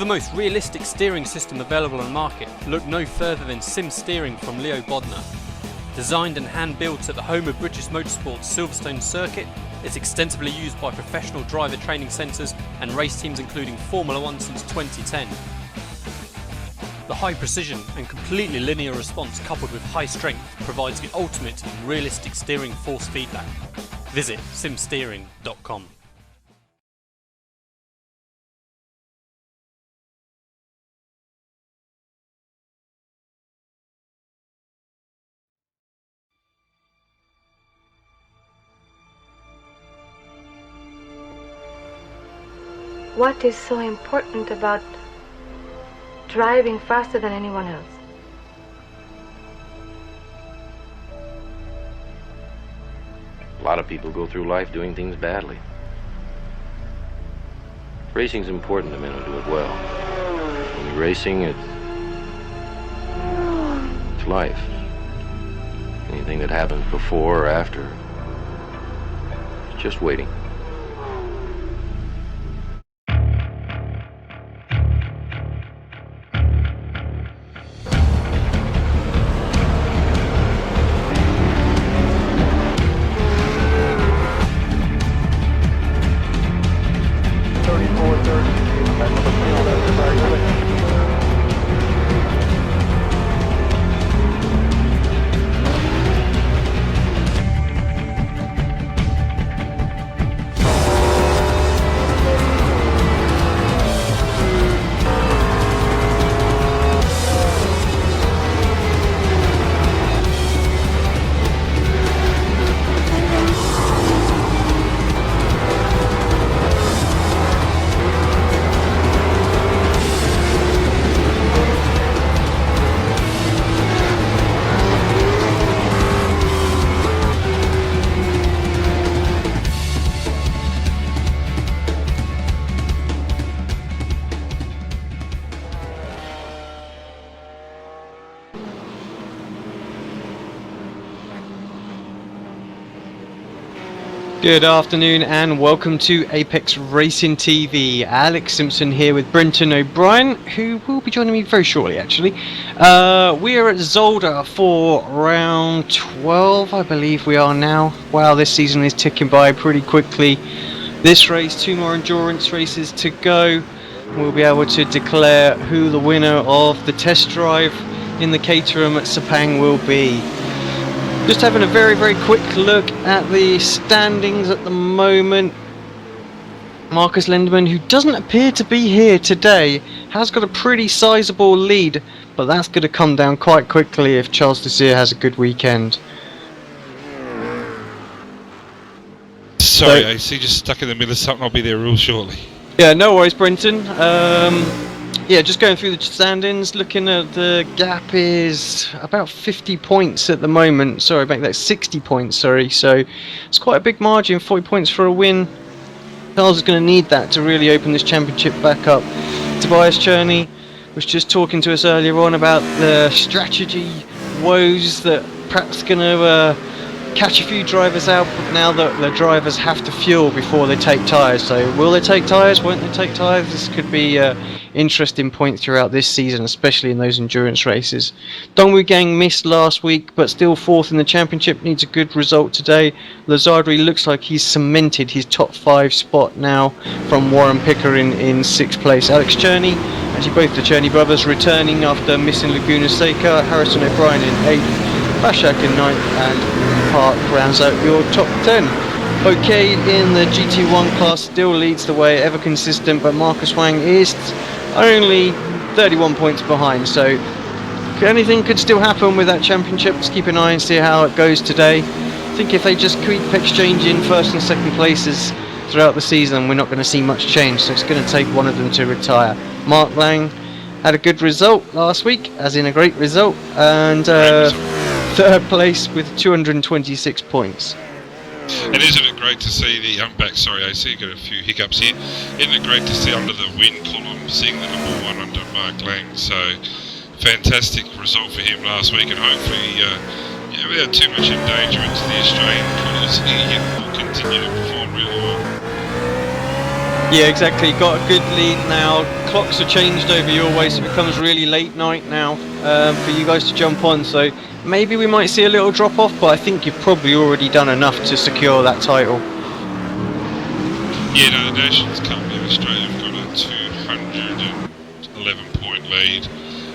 most realistic steering system available on the market, look no further than Sim Steering from Leo Bodnar. Designed and hand-built at the home of British Motorsport's Silverstone circuit, it's extensively used by professional driver training centres and race teams including Formula 1 since 2010. The high precision and completely linear response coupled with high strength provides the ultimate in realistic steering force feedback. Visit simsteering.com. What is so important about driving faster than anyone else? A lot of people go through life doing things badly. Racing's important to men who do it well. When you're racing, it's life. Anything that happens before or after, it's just waiting. Good afternoon and welcome to Apex Racing TV. Alex Simpson here with Brenton O'Brien, who will be joining me very shortly actually. We are at Zolder for round 12, I believe we are now. Wow, this season is ticking by pretty quickly. This race, 2 more endurance races to go. We'll be able to declare who the winner of the test drive in the Caterham at Sepang will be. Just having a very quick look at the standings at the moment. Marcus Lindemann, who doesn't appear to be here today, has got a pretty sizable lead, but that's going to come down quite quickly if Charles Desir has a good weekend. Sorry, AC, just stuck in the middle of something. I'll be there real shortly. Yeah, no worries, Brenton. Yeah, just going through the standings, looking at the gap is about 50 points at the moment. Sorry, make that 60 points, sorry. So it's quite a big margin, 40 points for a win. Charles is going to need that to really open this championship back up. Tobias Cherney was just talking to us earlier on about the strategy woes that perhaps going to catch a few drivers out now that the drivers have to fuel before they take tyres. So will they take tyres? Won't they take tyres? This could be interesting point throughout this season, especially in those endurance races. Dongwu Gang missed last week, but still 4th in the championship, needs a good result today. Lazardri looks like he's cemented his top 5 spot now from Warren Picker in 6th place. Alex Cherney, actually both the Cherney brothers returning after missing Laguna Seca. Harrison O'Brien in 8th, Bashak in 9th, and Park rounds out your top 10. Okay, in the GT1 class still leads the way, ever consistent, but Marcus Wang is only 31 points behind, so anything could still happen with that championship. Let's keep an eye and see how it goes today. I think if they just keep exchanging 1st and 2nd places throughout the season, we're not going to see much change, so it's going to take one of them to retire. Mark Lang had a good result last week, as in a great result, and 3rd place with 226 points. And isn't it great to see the back? Sorry, AC, got a few hiccups here. Isn't it great to see under the win column seeing the number 1 under Mark Lang? So fantastic result for him last week, and hopefully, without too much endangerment to the Australian cause, he will continue to perform really well. Yeah, exactly. Got a good lead now. clocks are changed over your way, so it becomes really late night now for you guys to jump on. So maybe we might see a little drop off, but I think you've probably already done enough to secure that title. Yeah, no, the Nations Cup in Australia have got a 211-point lead.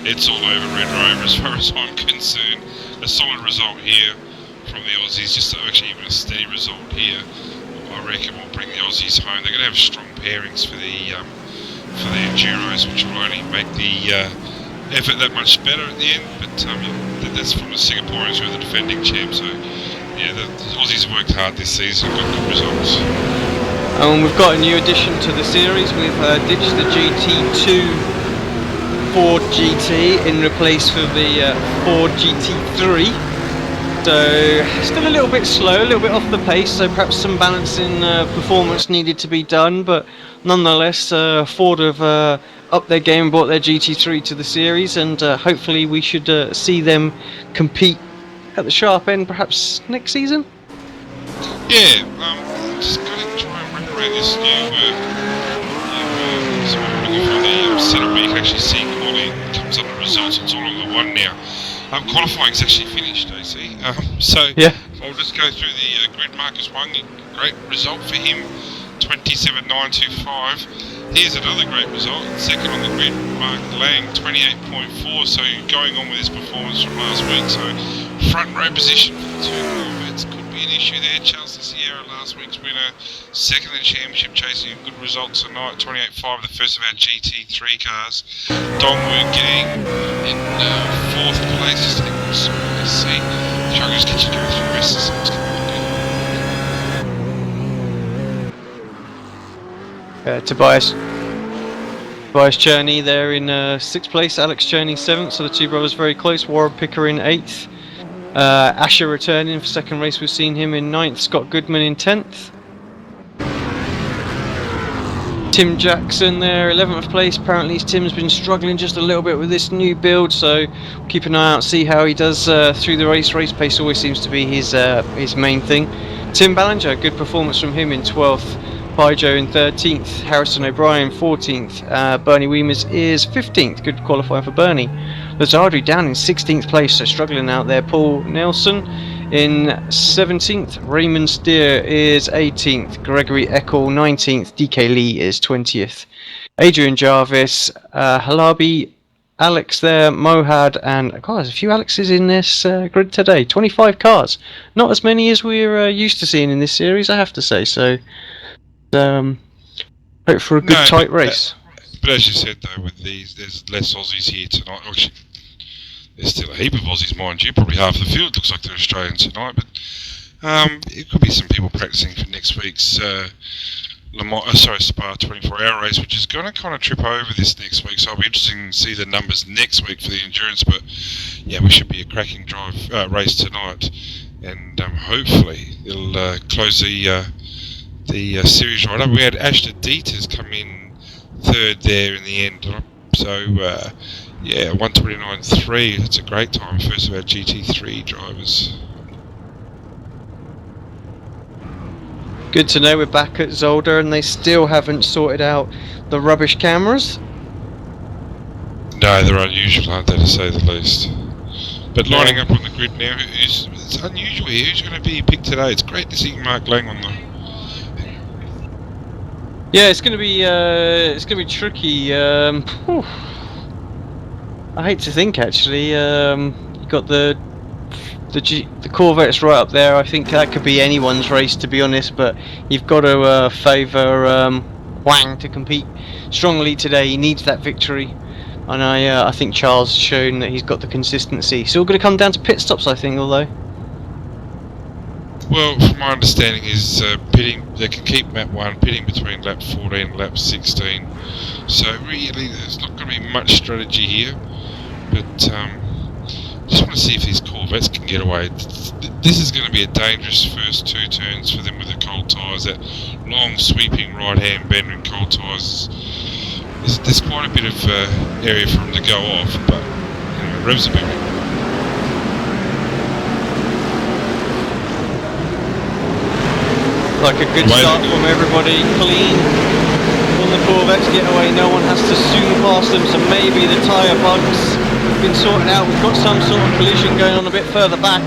It's all over Red Rover as far as I'm concerned. A solid result here from the Aussies, just actually even a steady result here. I reckon will bring the Aussies home. They're going to have strong pairings for the Enduros, which will only make the effort that much better at the end. But that's from the Singaporeans who are the defending champs. So yeah, the Aussies have worked hard this season, got good results. And we've got a new addition to the series. We've ditched the GT2 Ford GT in replace for the Ford GT3. So still a little bit slow, a little bit off the pace, so perhaps some balancing performance needed to be done, but nonetheless Ford have upped their game and brought their GT3 to the series, and hopefully we should see them compete at the sharp end perhaps next season. Yeah, just got to try and remember this new so I'm looking for the setup where you can actually see quality comes up the results. It's all on the one now. Qualifying's actually finished, AC. So yeah. I'll just go through the grid. Marcus Wang, great result for him, 27.925. Here's another great result, second on the grid, Mark Lang, 28.4. So going on with his performance from last week. So front row position for the two Corvettes could be an issue there. Charles Sierra, last week's winner, second in the championship, chasing a good result tonight, 28.5, the first of our GT3 cars. Dongwu Gang in fourth place. Just think we'll see. Try and just get you going through the rest of the songs. Tobias Cherney there in 6th place, Alex Cherney 7th, so the two brothers very close. Warren Picker in 8th. Asher returning for second race, we've seen him in 9th. Scott Goodman in 10th. Tim Jackson there, 11th place. Apparently Tim's been struggling just a little bit with this new build, so keep an eye out, see how he does through the race. Race pace always seems to be his main thing. Tim Ballinger, good performance from him in 12th. Paijo in 13th, Harrison O'Brien 14th, Bernie Weemers is 15th, good qualifying for Bernie. Lazardri down in 16th place, so struggling out there. Paul Nelson in 17th, Raymond Steer is 18th, Gregory Eckel 19th, DK Lee is 20th. Adrian Jarvis, Halabi, Alex there, Mohad, and God, there's a few Alexes in this grid today. 25 cars, not as many as we're used to seeing in this series, I have to say, so hope for a good tight race. But as you said though, with these, there's less Aussies here tonight. Actually, there's still a heap of Aussies, mind you. Probably half the field looks like they're Australian tonight. But it could be some people practicing for next week's Spa 24-hour race, which is going to kind of trip over this next week. So it'll be interesting to see the numbers next week for the endurance. But yeah, we should be a cracking race tonight, and hopefully it'll close the series right up. We had Ashton Dieters come in third there in the end, so yeah, 1:29.3. That's a great time, first of our GT3 drivers. Good to know we're back at Zolder and they still haven't sorted out the rubbish cameras. No, they're unusual, aren't they, to say the least. But lining up on the grid now, it's unusual here. Who's going to be picked today? It's great to see Mark Lang on the... Yeah, it's gonna be tricky. I hate to think actually. You got the Corvettes right up there. I think that could be anyone's race, to be honest. But you've got to favour Wang to compete strongly today. He needs that victory, and I think Charles has shown that he's got the consistency. It's all going to come down to pit stops, I think, although. Well, from my understanding is pitting. They can keep lap 1 pitting between lap 14 and lap 16. So really, there's not going to be much strategy here. But just want to see if these Corvettes can get away. This is going to be a dangerous first 2 turns for them with the cold tyres. That long sweeping right-hand bend in cold tyres. There's quite a bit of area for them to go off, but anyway, revs a bit. Like a good start from everybody, clean. the Corvettes get away, no one has to zoom past them, so maybe the tyre bugs have been sorted out. We've got some sort of collision going on a bit further back.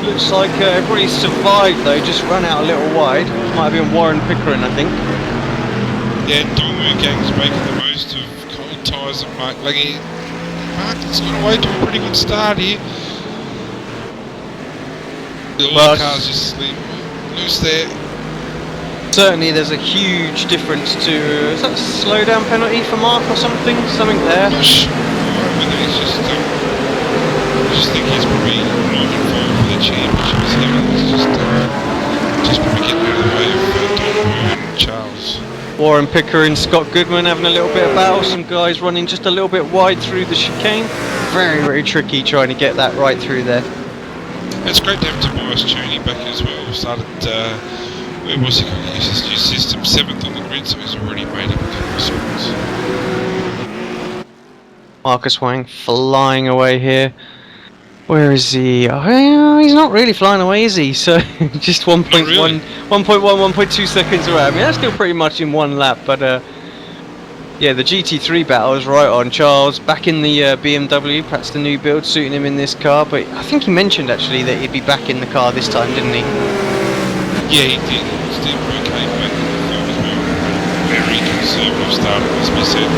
Looks like everybody survived though, just run out a little wide. Might have been Warren Pickering, I think. Yeah, Dongwu Gang's making the most of cold tyres and Mark Lange. Mark has got away to a pretty good start here. All the cars just loose there. Certainly there's a huge difference to... Is that a slow down penalty for Mark or something? Something there? I'm not sure whether he's I just think he's probably not involved for the championship. He's just probably getting out of the way of Dongwu and Charles. Warren Picker and Scott Goodman having a little bit of battle. Some guys running just a little bit wide through the chicane. Very, very tricky trying to get that right through there. It's great to have Tobias Cheney back as well. Started, where was he going to use his new system? 7th on the grid, so he's already made up a couple of spots. Marcus Wang flying away here. Where is he? Oh, he's not really flying away, is he? So just 1.1, really. 1.2 seconds away. I mean, that's still pretty much in one lap, but yeah, the GT3 battle is right on. Charles back in the BMW, perhaps the new build suiting him in this car, but I think he mentioned actually that he'd be back in the car this time, didn't he? Yeah, he did. Steve Burkay back in the field as well. Very conservative start, must be said.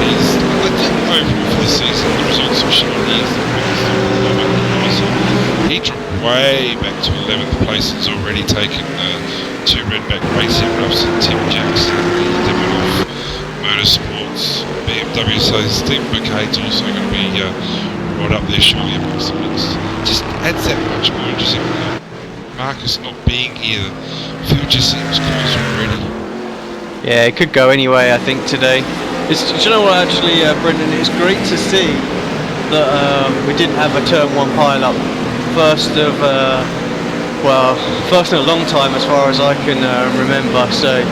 He's, I didn't know for the season, the results are showing he is the quickest he dropped way back to 11th place. He's already taken 2 Redback racing roughs and Tim Jackson, Devon off Motorsports, BMW, so Steve Burkay's also going to be right up there surely amongst them. It just adds that much more interesting. Marcus not being here, the field just seems closer already. Yeah, it could go anyway, I think, today. Do you know what, actually, Brendan, it's great to see that we didn't have a turn 1 pile-up. First in a long time as far as I can remember, so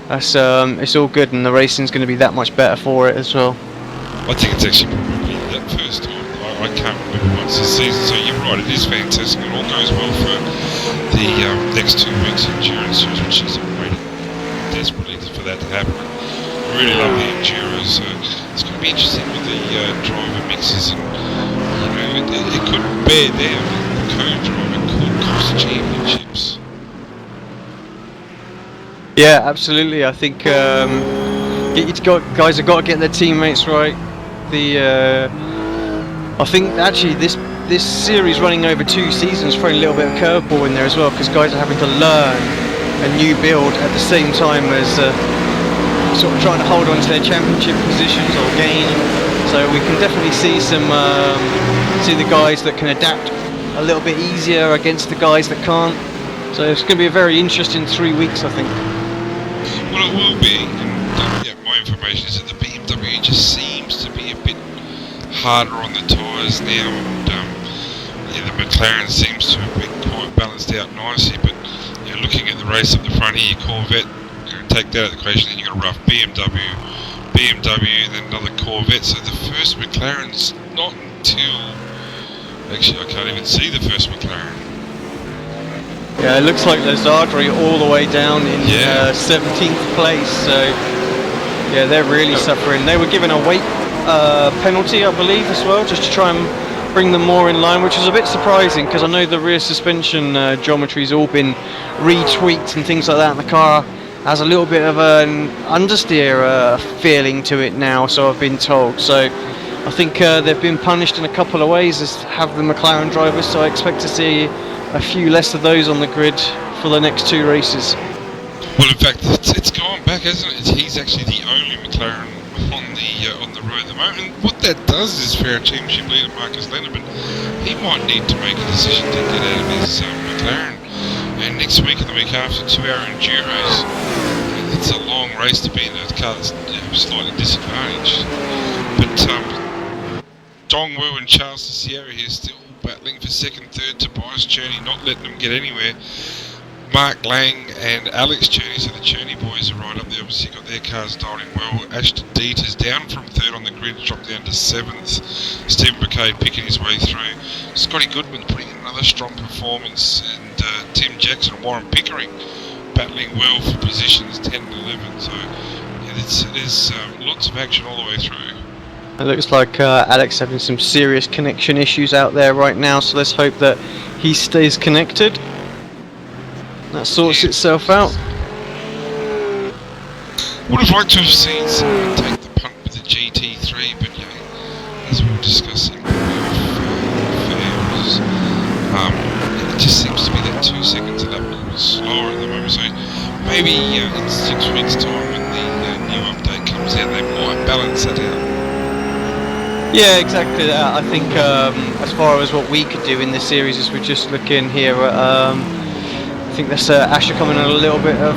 that's it's all good, and the racing's going to be that much better for it as well. I think it's actually probably that first time. I can't remember once this season, so you're right, it is fantastic. It all goes well for the next 2 weeks endurance series, which is waiting desperately for that to happen. I really love the enduros, so it's going to be interesting with the driver mixes, and it could bear down. The co-driver could cost championships. Yeah, absolutely. I think guys have got to get their teammates right. I think actually this series running over 2 seasons throwing a little bit of curveball in there as well, because guys are having to learn a new build at the same time as sort of trying to hold on to their championship positions or gain. So we can definitely see see the guys that can adapt a little bit easier against the guys that can't. So it's going to be a very interesting 3 weeks, I think. Well, it will be. And, yeah, my information is that the BMW just seems to be a bit harder on the tyres now, and the McLaren seems to have been quite balanced out nicely. But looking at the race up the front here, Corvette, take that out of the equation, then you've got a rough BMW, then another Corvette. So the first McLaren's not until... Actually, I can't even see the first McLaren. Yeah, it looks like Zolder all the way down in 17th place. So yeah, they're really suffering. They were given a weight penalty, I believe, as well, just to try and bring them more in line, which is a bit surprising because I know the rear suspension geometry's all been retweaked and things like that, and the car has a little bit of an understeer feeling to it now, so I've been told. So I think they've been punished in a couple of ways, as have the McLaren drivers, so I expect to see a few less of those on the grid for the next 2 races. Well, in fact, it's gone back, hasn't it? He's actually the only McLaren on the road at the moment. And what that does is for our championship leader, Marcus Lennerman, he might need to make a decision to get out of his McLaren. And next week and the week after, 2-hour enduros. It's a long race to be in a car that's slightly disadvantaged. But Dongwu and Charles Sierra here still battling for 2nd, 3rd. Tobias Cherney not letting them get anywhere. Mark Lang and Alex Cherney, so the Cherney boys are right up there. Obviously got their cars dialed in well. Ashton Dieter's down from 3rd on the grid, dropped down to 7th. Stephen Burkay picking his way through. Scotty Goodman putting in another strong performance, and Tim Jackson and Warren Pickering battling well for positions 10 and 11. So there's lots of action all the way through. It looks like Alex having some serious connection issues out there right now, so let's hope that he stays connected. That sorts itself out. Would have liked to have seen someone take the punt with the GT3, but as we were discussing, fails. It just seems to be that 2 seconds a lap a little slower at the moment. So maybe in 6 weeks' time, when the new update comes out, they might balance that out. Yeah, exactly that. I think as far as what we could do in this series, as we're just looking here at, I think that's Asher coming on a little bit of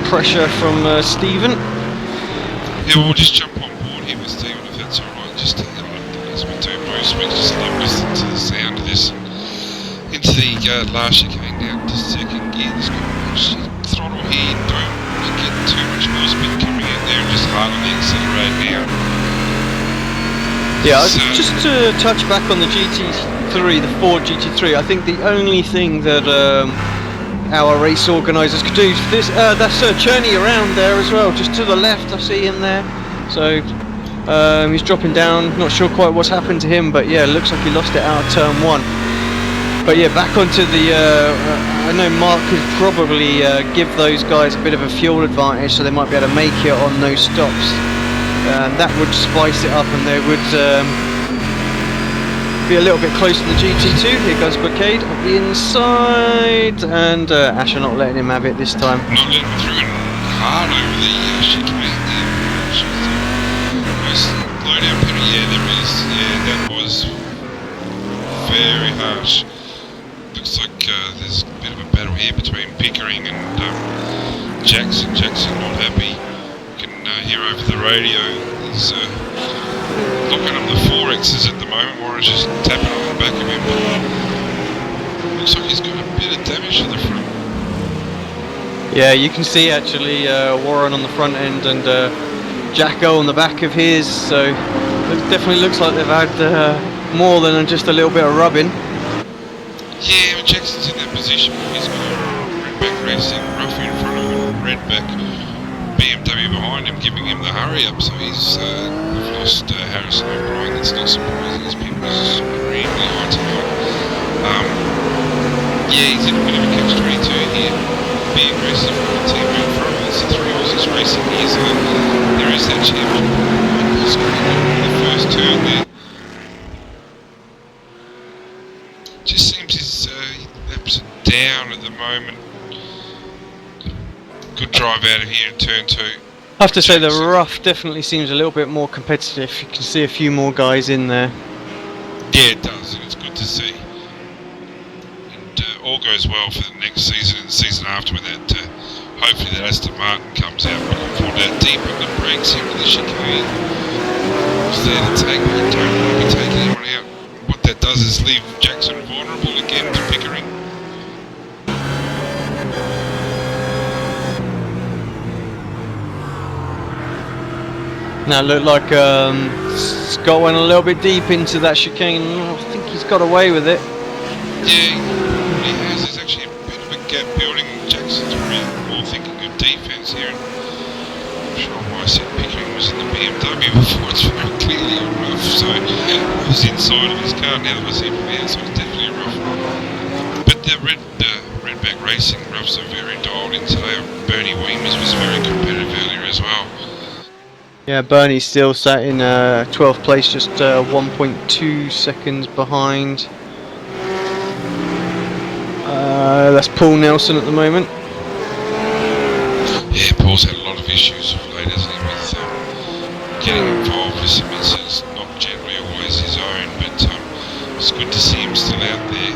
pressure from Stephen. Yeah, we'll just jump on board here with Stephen if that's alright. Just as we do most weeks, just love listening to the sound of this. Into the last chicane down to second gear. There's not much throttle here. Don't get too much wheel spin coming out there and just hard on the accelerator now. Yeah, just to touch back on the GT3, the Ford GT3, I think the only thing that our race organisers could do is this. That's Cherney around there as well, just to the left. I see him there. So he's dropping down. Not sure quite what's happened to him, but yeah, it looks like he lost it out of turn 1. But yeah, back onto the. I know Mark could probably give those guys a bit of a fuel advantage, so they might be able to make it on those stops. That would spice it up, and they would be a little bit close to the GT2. Here goes Bouquet on the inside, and Asher not letting him have it this time. Not letting him through it hard over the chicane there. Nice low down penalty. Yeah, there is. Yeah, that was very harsh. Looks like there's a bit of a battle here between Pickering and Jackson. Jackson not happy. Here over the radio, he's locking up the 4Xs at the moment. Warren's just tapping on the back of him. Looks like he's got a bit of damage to the front. Yeah, you can see actually Warren on the front end and Jacko on the back of his. So it definitely looks like they've had more than just a little bit of rubbing. Yeah, well, Jackson's in that position where he's got Redback Racing rough in front of him, Redback BMW behind him, giving him the hurry up. So he's we've lost Harrison O'Brien. That's not surprising, as people is really high tonight. Yeah, he's in a bit of a catch-22 here. Be aggressive with the team in front of us. The 3 Aussies racing here, so there is that championship. He's going to go the first turn there. Just seems his laps are down at the moment. Good drive out of here in turn 2. I have to say the rough definitely seems a little bit more competitive. You can see a few more guys in there. Yeah, it does, and it's good to see. And all goes well for the next season and the season after with that. Hopefully that Aston Martin comes out. Looking forward to that deep on the brakes here with the chicane. It's there to take, but you don't want to be taking anyone out. What that does is leave Jackson vulnerable again to Pickering. Now look like Scott went a little bit deep into that chicane. I think he's got away with it. Yeah, he has. There's actually a bit of a gap building. Jackson's really more thinking of defence here. I'm not sure why I said Pickering was in the BMW before. It's very clearly a rough. So it was inside of his car. Now that I see it from the outside, it's definitely a rough. But the Redback Racing roughs are very dialed in today. Bernie Weemers was very competitive earlier as well. Yeah, Bernie's still sat in 12th place, just 1.2 seconds behind. That's Paul Nelson at the moment. Yeah, Paul's had a lot of issues of late, hasn't he, with getting involved with some incidents, not generally always his own, but it's good to see him still out there.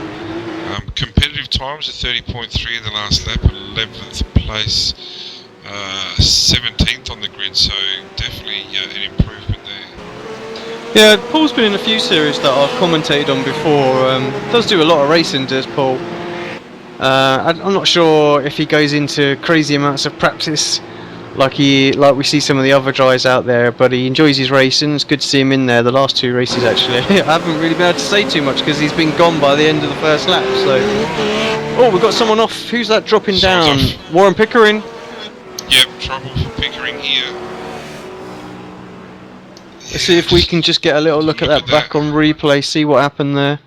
Competitive times at 30.3 in the last lap, 11th place. 17th on the grid, so definitely an improvement there. Yeah, Paul's been in a few series that I've commentated on before. Does do a lot of racing, does Paul. I'm not sure if he goes into crazy amounts of practice like we see some of the other guys out there, but he enjoys his racing. It's good to see him in there. The last 2 races actually. I haven't really been able to say too much because he's been gone by the end of the first lap. So, Oh, we've got someone off. Who's that dropping down? Someone's off. Warren Pickering. Yep, trouble for Pickering here. Let's see if we can just get a little look at that back on replay, see what happened there.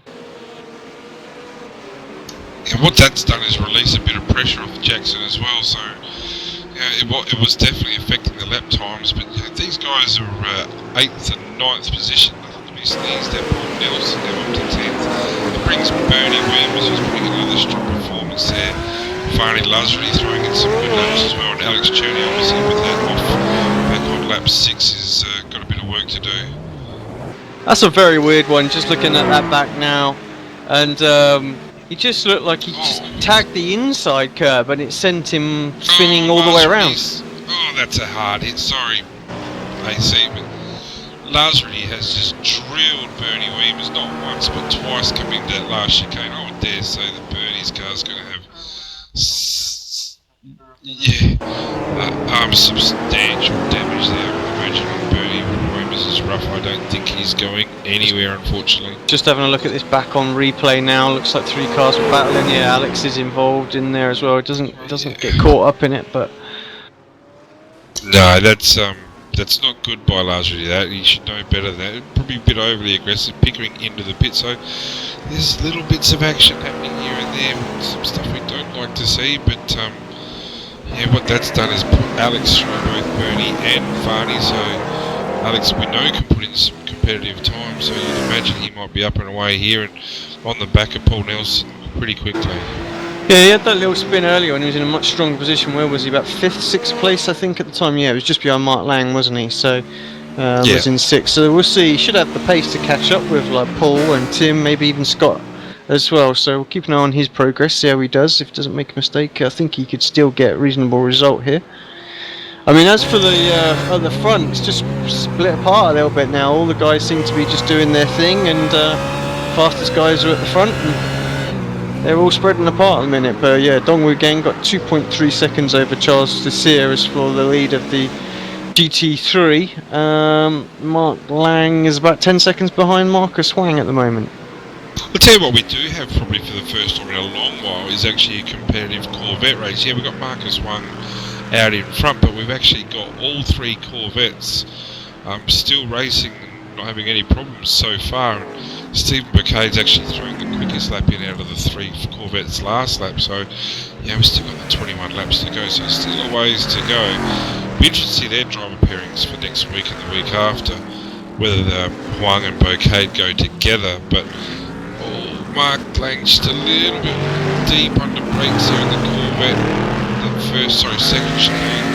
And what that's done is release a bit of pressure off Jackson as well, so it was definitely affecting the lap times, but these guys are 8th and 9th position, nothing to be sneezed at. Paul Nelson now up to 10th. It brings Bernie Williams, who's putting another strong performance there. Farney Lusry throwing in some good laps as well, and Alex Cherney obviously with that off back on lap 6 has got a bit of work to do. That's a very weird one, just looking at that back now, and he just looked like he just tagged the inside curb and it sent him spinning all the way around. Oh, that's a hard hit, sorry AC, but Lasry has just drilled Bernie Williams not once but twice coming into that last chicane. I would dare say that Bernie's car's going to have substantial damage there, I would imagine, on Bernie Williams is rough. I don't think he's going anywhere, unfortunately. Just having a look at this back on replay now, looks like 3 cars were battling. Yeah, Alex is involved in there as well. It doesn't get caught up in it, but no, that's not good by Lasry. That he should know better than that. Probably a bit overly aggressive, Pickering into the pit. So there's little bits of action happening here and there, some stuff we don't like to see, but yeah, what that's done is put Alex through both Bernie and Farney, so Alex, we know, can put in some competitive time, so you'd imagine he might be up and away here and on the back of Paul Nelson pretty quickly. yeah, he had that little spin earlier when he was in a much stronger position. Where was he? About 5th, 6th place, I think, at the time. Yeah, it was just behind Mark Lang, wasn't he? So was in 6th. So we'll see. He should have the pace to catch up with like Paul and Tim, maybe even Scott as well. So we'll keep an eye on his progress, see how he does. If he doesn't make a mistake, I think he could still get a reasonable result here. I mean, as for the at the front, it's just split apart a little bit now. All the guys seem to be just doing their thing, and fastest guys are at the front, and they're all spreading apart at the minute. But yeah, Dongwu Gang got 2.3 seconds over Charles Desir as for the lead of the GT3. Mark Lang is about 10 seconds behind Marcus Huang at the moment. I'll tell you what we do have probably for the first time in a long while is actually a competitive Corvette race. Yeah, we've got Marcus Huang out in front, but we've actually got all 3 Corvettes still racing and not having any problems so far. And Stephen Bouquet's actually throwing the quickest lap in out of the 3 Corvettes last lap, so yeah, we've still got the 21 laps to go, so still a ways to go. Be interested to see their driver pairings for next week and the week after, whether the Huang and Bouquet go together. But Mark Lang just a little bit deep under brakes here in the Corvette. Second chicane.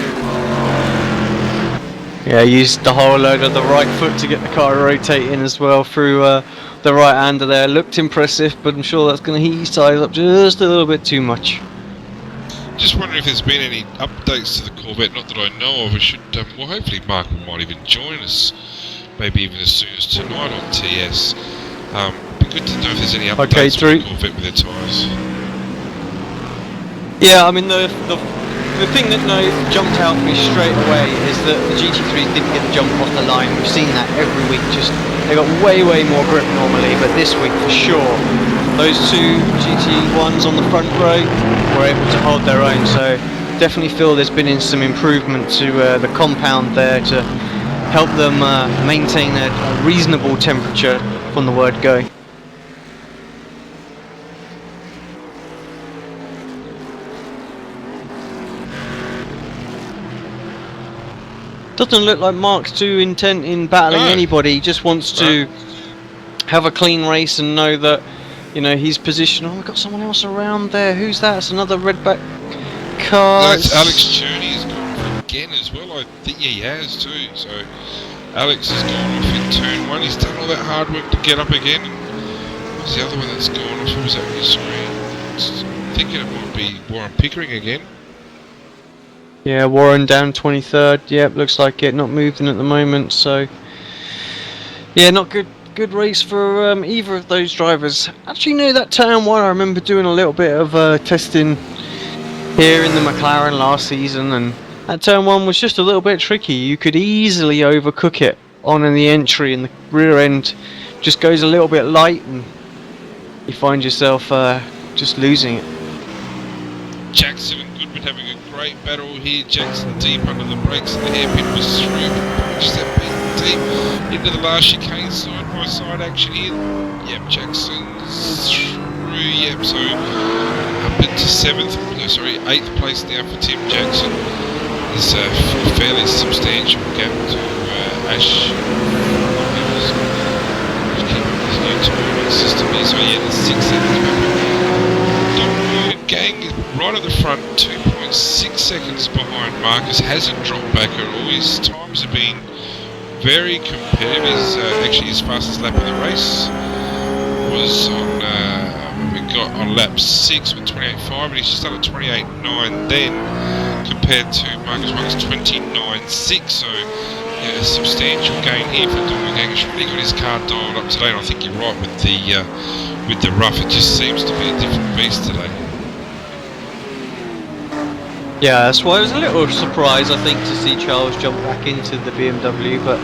Yeah, used the whole load of the right foot to get the car rotating as well through the right hander there. Looked impressive, but I'm sure that's going to heat his tyres up just a little bit too much. Just wondering if there's been any updates to the Corvette, not that I know of. We should, well, hopefully Mark might even join us, maybe even as soon as tonight on TS. Be good to know if there's any updates on the Corvette with their tyres. Yeah, I mean the thing that jumped out at me straight away is that the GT3s didn't get the jump off the line. We've seen that every week. Just they got way more grip normally, but this week for sure, those 2 GT1s on the front row were able to hold their own. So definitely feel there's been some improvement to the compound there to help them maintain a reasonable temperature from the word go. Doesn't look like Mark's too intent in battling anybody. He just wants to have a clean race and know that, you know, his position. Oh, we've got someone else around there. Who's that? It's another redback car. That's Alex Cherney has gone again as well. I think he has too. So Alex has gone off in turn 1. He's done all that hard work to get up again. And what's the other one that's gone off? What was that on your screen? I'm thinking it might be Warren Pickering again. Yeah, Warren down 23rd. Yep, looks like it. Not moving at the moment. So, yeah, not good race for either of those drivers. Actually, no, that turn 1, I remember doing a little bit of testing here in the McLaren last season, and that turn 1 was just a little bit tricky. You could easily overcook it on in the entry, and the rear end just goes a little bit light, and you find yourself just losing it. Jackson and Goodman having a great battle here. Jackson deep under the brakes, and the hairpin was through. Pushed that bit deep into the last chicane, side by side action here. Yep, Jackson's through. Yep, so up into 8th place now for Tim Jackson. There's a fairly substantial gap to Ash. Just keep this new timing system here. So yeah, there's 6 seconds back. Gang right at the front, 2.6 seconds behind Marcus. Hasn't dropped back at all. His times have been very competitive. He's actually his fastest lap of the race was on on lap 6 with 28.5, but he's just done a 28.9 then, compared to Marcus Marcus 29.6. So yeah, a substantial gain here for Dominic Gang. He's really got his car dialed up today, and I think you're right with the rough. It just seems to be a different beast today. Yeah, that's why it was a little surprise, I think, to see Charles jump back into the BMW, but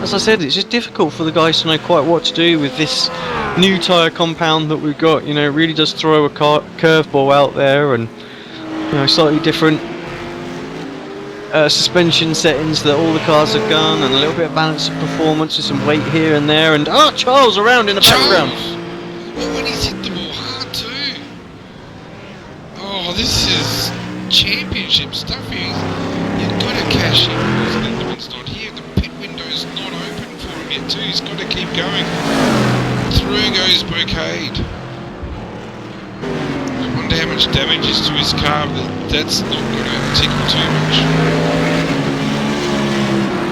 as I said, it's just difficult for the guys to know quite what to do with this new tyre compound that we've got. You know, it really does throw a curveball out there, and slightly different suspension settings that all the cars have gone, and a little bit of balance of performance with some weight here and there, and Charles around in the background. Well, when he's hit the ball hard too. Oh, this is championship stuff here. You've got to cash in because Lindeman's not here. The pit window's not open for him yet too. He's got to keep going. Through goes Boucade. I wonder how much damage is to his car, but that's not going to tickle too much.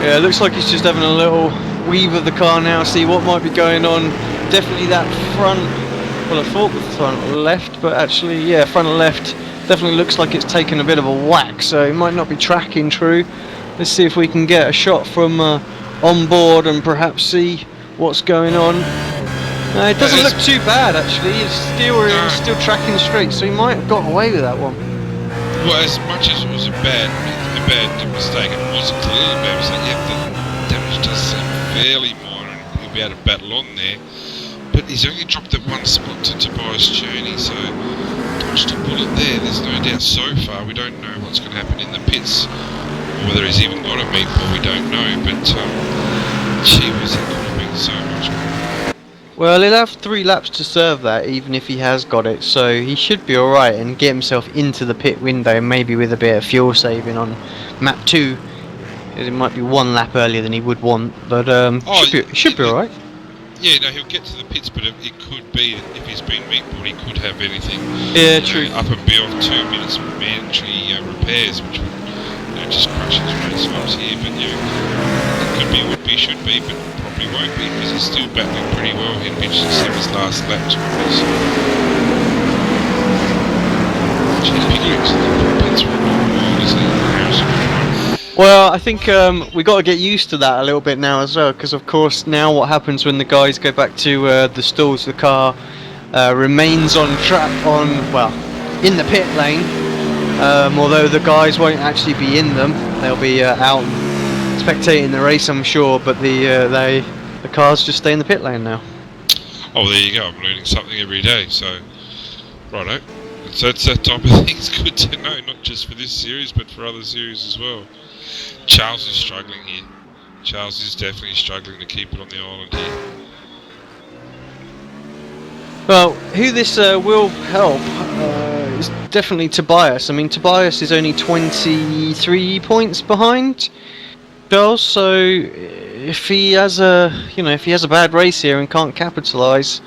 Yeah, it looks like he's just having a little weave of the car now, see what might be going on. Definitely that front, well I thought the front left, but actually, yeah, front left definitely looks like it's taken a bit of a whack, so it might not be tracking true. Let's see if we can get a shot from on board and perhaps see what's going on. It doesn't look too bad actually. It's still tracking straight, so he might have got away with that one. Well, as much as it was a bad mistake, it wasn't clearly a bad mistake. Yeah, the damage does seem fairly minor, and he'll be able to battle on there. But he's only dropped that one spot to Tobias Journey, so dodged a bullet there. There's no doubt so far. We don't know what's going to happen in the pits, or whether he's even got a meat ball. We don't know. But gee whiz, that could have been so much more. Well, he'll have 3 laps to serve that, even if he has got it, so he should be alright and get himself into the pit window, maybe with a bit of fuel saving on map 2. It might be 1 lap earlier than he would want, but should be alright. Yeah, no, he'll get to the pits, but it could be, if he's been meatballed, he could have anything. Yeah, true. Up and beyond 2 minutes of mandatory repairs, which would just crush his race swaps here. But it could be, would be, should be, but probably won't be because he's still battling pretty well. He'll be just have his last lap to race. Geez, Pickering's in the pits for a long while, isn't he? Well, I think we got to get used to that a little bit now as well, because of course now what happens when the guys go back to the stalls, the car remains on track in the pit lane, although the guys won't actually be in them. They'll be out spectating the race, I'm sure, but the cars just stay in the pit lane now. Oh, there you go. I'm learning something every day. So, righto. So that's that type of thing. It's good to know, not just for this series, but for other series as well. Charles is struggling here. Charles is definitely struggling to keep it on the island here. Well, who this will help is definitely Tobias. I mean, Tobias is only 23 points behind Charles, so if he has a bad race here and can't capitalise,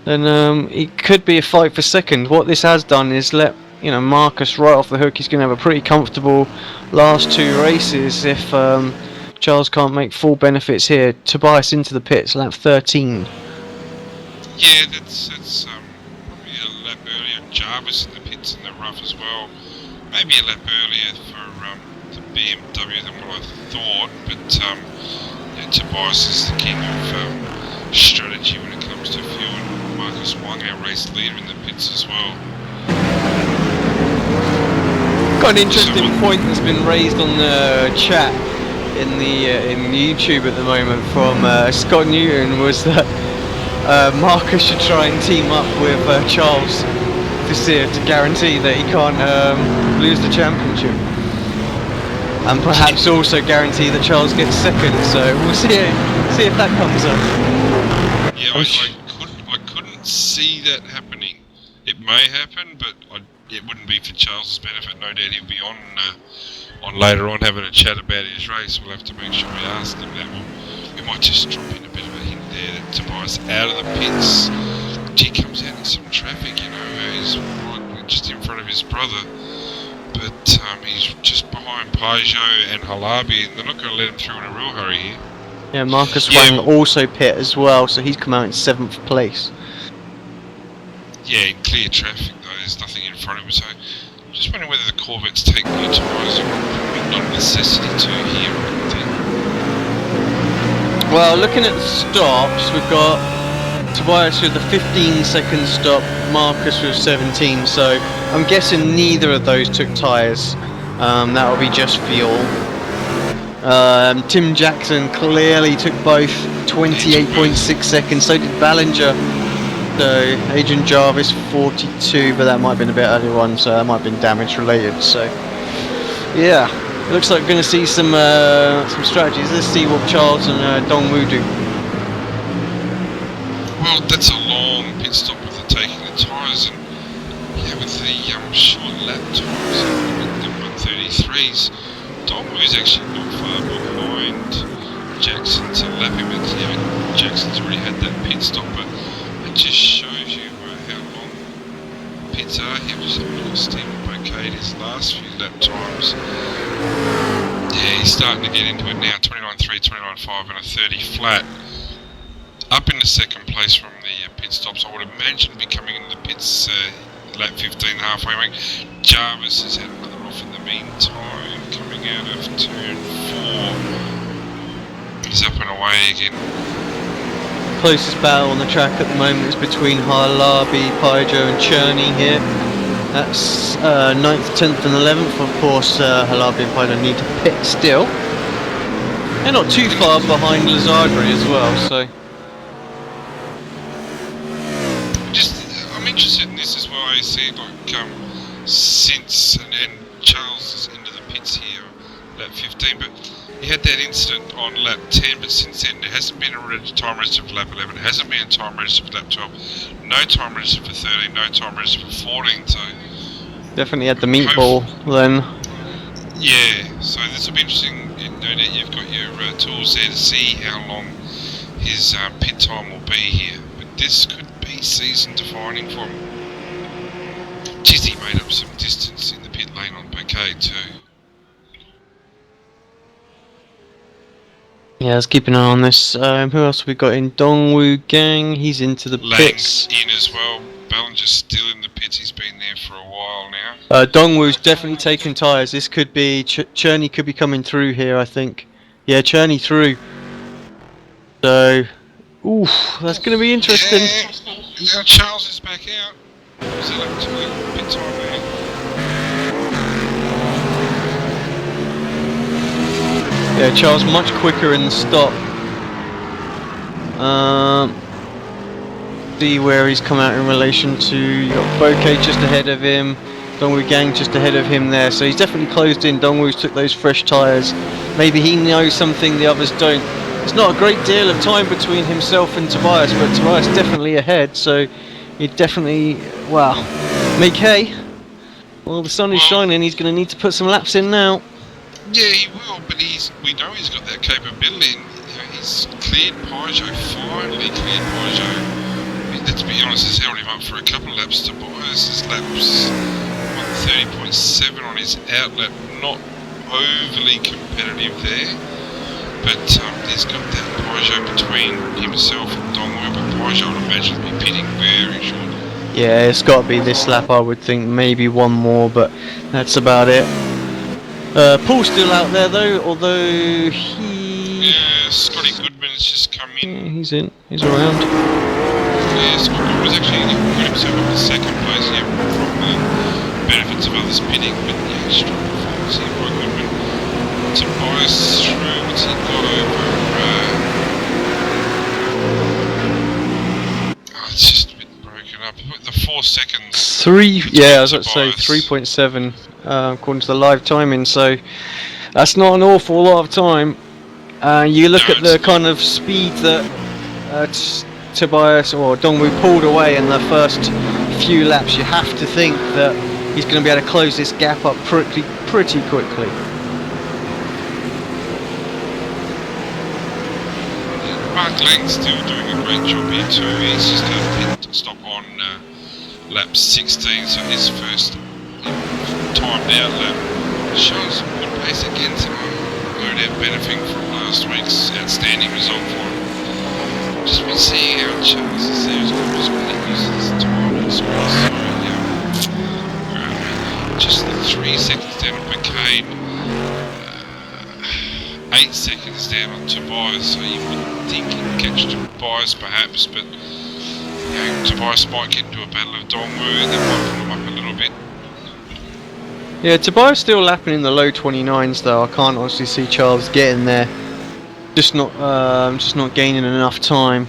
then it could be a fight for second. What this has done is let Marcus right off the hook. He's going to have a pretty comfortable last 2 races if Charles can't make full benefits here. Tobias into the pits, lap 13. Yeah, that's probably a lap earlier. Jarvis in the pits in the rough as well. Maybe a lap earlier for the BMW than what I thought, but Tobias is the king of strategy when it comes to fuel. And Marcus Wong, our race leader, in the pits as well. Got an interesting point that's been raised on the chat in YouTube at the moment from Scott Newton, was that Marcus should try and team up with Charles this year to guarantee that he can't lose the championship. And perhaps also guarantee that Charles gets second, so we'll see if that comes up. Yeah, I couldn't see that happening. It may happen, but it wouldn't be for Charles's benefit. No doubt he'll be on later on having a chat about his race. We'll have to make sure we ask him that. We might just drop in a bit of a hint there that Tobias out of the pits. He comes out in some traffic, you know, he's right just in front of his brother. But he's just behind Peugeot and Halabi, and they're not going to let him through in a real hurry here. Yeah, Marcus Wang also pit as well, so he's come out in 7th place. Yeah, in clear traffic though, there's nothing in front of him, so I'm just wondering whether the Corvette's take new tyres or not a necessity to here, I think. Well, looking at the stops, we've got Tobias with the 15-second stop, Marcus with 17, so I'm guessing neither of those took tyres. That'll be just fuel. Tim Jackson clearly took both, 28.6 seconds, so did Ballinger. So Adrian Jarvis 42, but that might have been a bit earlier on, so that might have been damage related. So yeah, it looks like we're going to see some strategies. Let's see what Charles and Dongwu do. Well, that's a long pit stop with the taking the tyres, and yeah, with the short lap times, the 133s, Dongwu's actually not far behind Jackson to lap him. Yeah, Jackson's already had that pit stop, but it just shows you how long pits are here. Just having a little steam up okay his last few lap times. Yeah, he's starting to get into it now. 29.3, 29.5 and a 30 flat. Up in the second place from the pit stops. I would imagine be coming into the pits lap 15 halfway mark. Jarvis has had another off in the meantime, coming out of turn 4. He's up and away again. Closest battle on the track at the moment is between Halabi, Peugeot and Cherney here. That's 9th, 10th and 11th. Of course, Halabi and Peugeot need to pit still. They're not too far behind Lazardri as well, so... I'm interested in this as well. I see, like, since and Charles is into the pits here, lap 15, but he had that incident on lap 10, but since then there hasn't been a time register for lap 11, there hasn't been a time register for lap 12, no time register for 13, no time register for 14, so... Definitely had the meatball then. Yeah, so this will be interesting. No doubt you've got your tools there to see how long his pit time will be here, but this could be season defining for him. Chizzy made up some distance in the pit lane on Bouquet too. Yeah, let's keep an eye on this. Who else have we got in? Dongwu Gang, he's into the Lang's pits. in as well. Ballinger's still in the pits, he's been there for a while now. Dongwu's definitely taken tyres. This could be... Cherney could be coming through here, I think. Yeah, Cherney through. So... Oof, that's going to be interesting. Yeah, now Charles is back out. Is that up to a bit time there? Yeah, Charles much quicker in the stop. See where he's come out in relation to... You got Bouquet just ahead of him. Dongwu Gang just ahead of him there. So he's definitely closed in. Dongwu's took those fresh tyres. Maybe he knows something the others don't. It's not a great deal of time between himself and Tobias, but Tobias definitely ahead, so he definitely, wow, make hay. Well, the sun is shining, he's going to need to put some laps in now. Yeah, he will, but we know he's got that capability. He's cleared Peugeot, finally cleared Peugeot. Let's be honest, he's held him up for a couple of laps. Tobias, his laps 130.7 on his outlet, not overly competitive there. But he's got that Peugeot between himself and Dongwu, but Peugeot would imagine will be pitting very shortly. Yeah, it's got to be this lap, I would think. Maybe one more, but that's about it. Paul's still out there though, although he... Yeah, Scotty Goodman's just come in. Yeah, he's in. He's around. Yeah, Scott Goodman's actually got himself up in second place here from the benefits of others pitting, but yeah, strong performance here by Goodman. Tobias through, what's he got over? Oh, it's just a bit broken up. The 4 seconds. Yeah, I was about to say Tobias. 3.7 according to the live timing, so that's not an awful lot of time. You look No, at the it's kind not. of speed that Tobias or Dongwoo pulled away in the first few laps, you have to think that he's going to be able to close this gap up pretty quickly. Mark Lang's still doing a great job here too. He's just had a pit stop on lap 16, so his first timed out lap shows good pace again tonight. No doubt benefiting from last week's outstanding result for him. Just been seeing how Charles is there as well. Just going to use this time on the screen. Sorry, where are we? Just the 3 seconds down on McCain. 8 seconds down on Tobias, so you would think he'd catch Tobias perhaps, but Tobias might get into a battle of Dongwoo and that might pull him up a little bit. Yeah, Tobias still lapping in the low 29s though. I can't honestly see Charles getting there. Just not gaining enough time.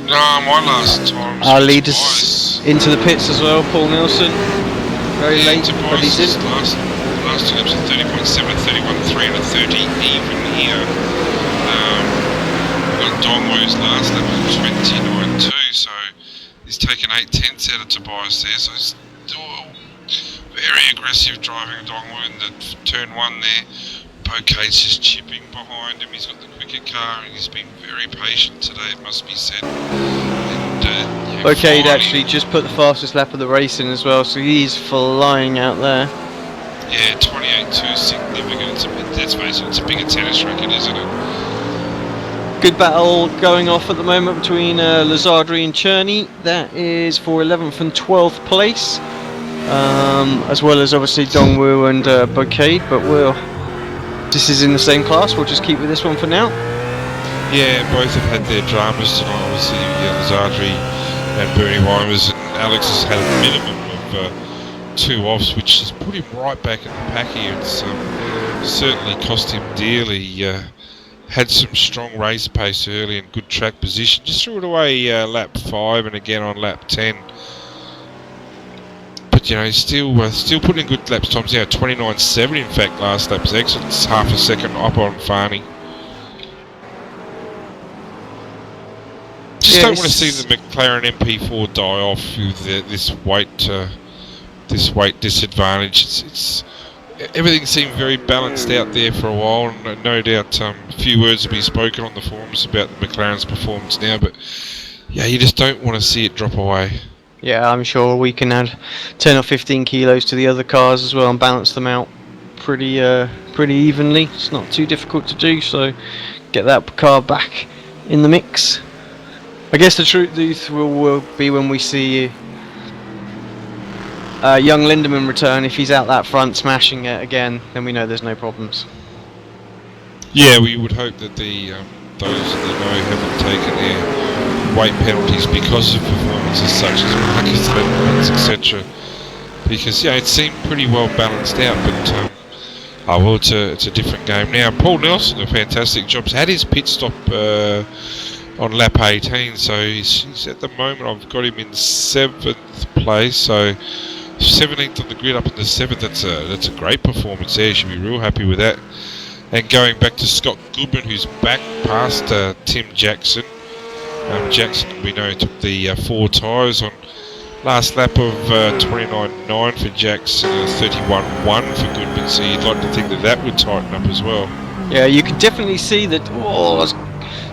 No, my last time was Our with leaders Tobias. into the pits as well, Paul Nelson. Very Yeah, late, but he's Tobias' in. last two laps are 30.7, 31.3 and a 30 even here. We've got Dongwoo's last lap was 29.2, so he's taken 8/10 out of Tobias there, so he's still very aggressive driving Dongwoo in the turn 1 there. Bouquet's just chipping behind him. He's got the quicker car and he's been very patient today, it must be said. And, Okay, he'd finally- actually just put the fastest lap of the race in as well, so he's flying out there. Yeah, 28.2 significant. Let's face it, it's a bigger tennis racket, isn't it? Good battle going off at the moment between Lazardri and Cherney. That is for 11th and 12th place, as well as obviously Dongwoo and Bouquet. But this is in the same class. We'll just keep with this one for now. Yeah, both have had their dramas tonight. Obviously, Lazardri and Bernie Weimers, and Alex has had a minimum of 2 offs, which has put him right back in the pack here. It's certainly cost him dearly. Had some strong race pace early and good track position. Just threw it away lap 5 and again on lap 10. But still putting in good laps times now. 29.7 in fact last lap's excellent. It's half a second up on Farney. Just don't want to see the McLaren MP4 die off with this weight disadvantage. It's everything seemed very balanced out there for a while, and no doubt a few words will be spoken on the forums about the McLaren's performance now, but yeah, you just don't want to see it drop away. Yeah, I'm sure we can add 10 or 15 kilos to the other cars as well and balance them out pretty evenly. It's not too difficult to do, so get that car back in the mix. I guess the truth will be when we see young Lindemann return. If he's out that front smashing it again, then we know there's no problems. Yeah, we would hope that those in the know haven't taken their weight penalties because of performances such as Marcus Lindemann's, etc. Because it seemed pretty well balanced out, but it's a different game now. Paul Nelson, a fantastic job. He's had his pit stop on lap 18, so he's at the moment I've got him in 7th place, so 17th on the grid up in the 7th. That's a great performance there. You should be real happy with that. And going back to Scott Goodman, who's back past Tim Jackson. Jackson, we know, took the 4 tyres on last lap of 29.9 for Jackson and 31.1 for Goodman, so you'd like to think that would tighten up as well. Yeah, you can definitely see that.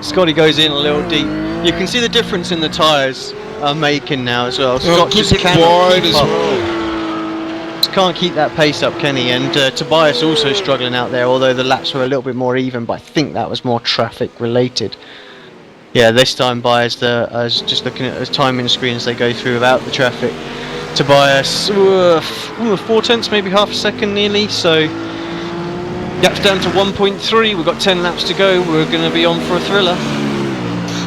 Scotty goes in a little deep. You can see the difference in the tyres are making now as well. Scott just cannot wide keep as up. well. Just can't keep that pace up, can he? And Tobias also struggling out there, although the laps were a little bit more even, but I think that was more traffic related. Yeah, this time Bias, I was just looking at the timing screen as they go through without the traffic. Tobias, 4/10, maybe half a second nearly, so gap's down to 1.3, we've got 10 laps to go, we're going to be on for a thriller.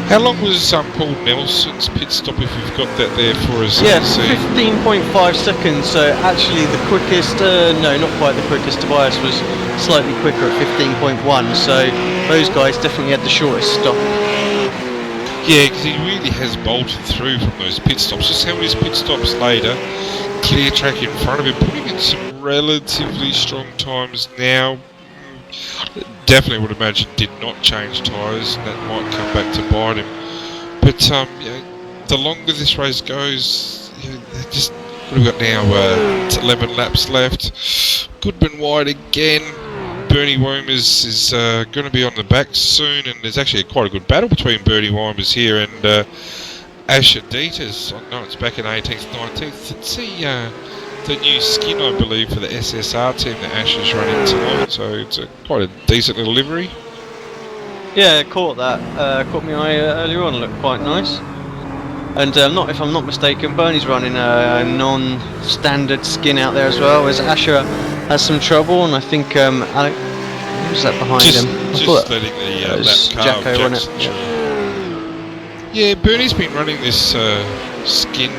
How long was Paul Nelson's pit stop, if we've got that there for us? Yeah, 15.5 seconds, so actually the quickest, no, not quite the quickest, Tobias was slightly quicker at 15.1, so those guys definitely had the shortest stop. Yeah, because he really has bolted through from those pit stops. Just how his pit stops later, clear track in front of him, putting in some relatively strong times now. Definitely would imagine did not change tyres, and that might come back to bite him. But the longer this race goes, just what have we got now? 11 laps left. Goodman wide again. Bernie Womers is going to be on the back soon, and there's actually quite a good battle between Bernie Womers here and Asher Dieters. I know it's back in 18th, 19th. It's the new skin, I believe, for the SSR team that Asher's running tonight, so it's quite a decent little livery. Yeah, caught that. Caught my eye earlier on. Looked quite nice. And if I'm not mistaken, Bernie's running a non-standard skin out there as well. As Asher has some trouble, and I think Alex, who's that behind him? Just letting the lap car run it. Yeah, Bernie's been running this skin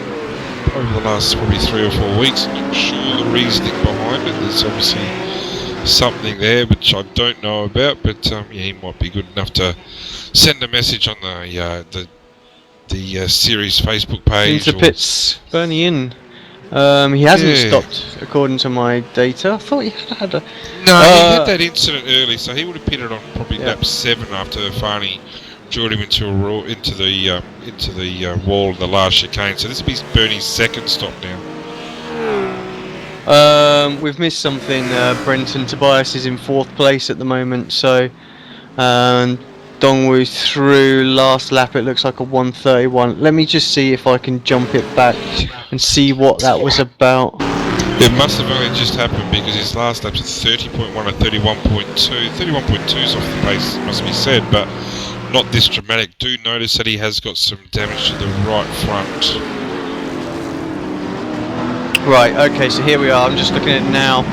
over the last probably 3 or 4 weeks. Not sure the reasoning behind it. There's obviously something there which I don't know about, but he might be good enough to send a message on the series Facebook page. Into pits, Bernie in. He hasn't stopped, according to my data. I thought he had a... No, he had that incident early, so he would have pitted on probably lap 7 after Farney drew him into the wall of the last chicane. So this will be Bernie's second stop now. We've missed something. Brenton Tobias is in 4th place at the moment, so Dongwu through last lap. It looks like a 1:31. Let me just see if I can jump it back and see what that was about. It must have only just happened because his last lap's at 30.1 and 31.2. 31.2 is off the pace, must be said, but not this dramatic. Do notice that he has got some damage to the right front. Right, okay, so here we are. I'm just looking at it now.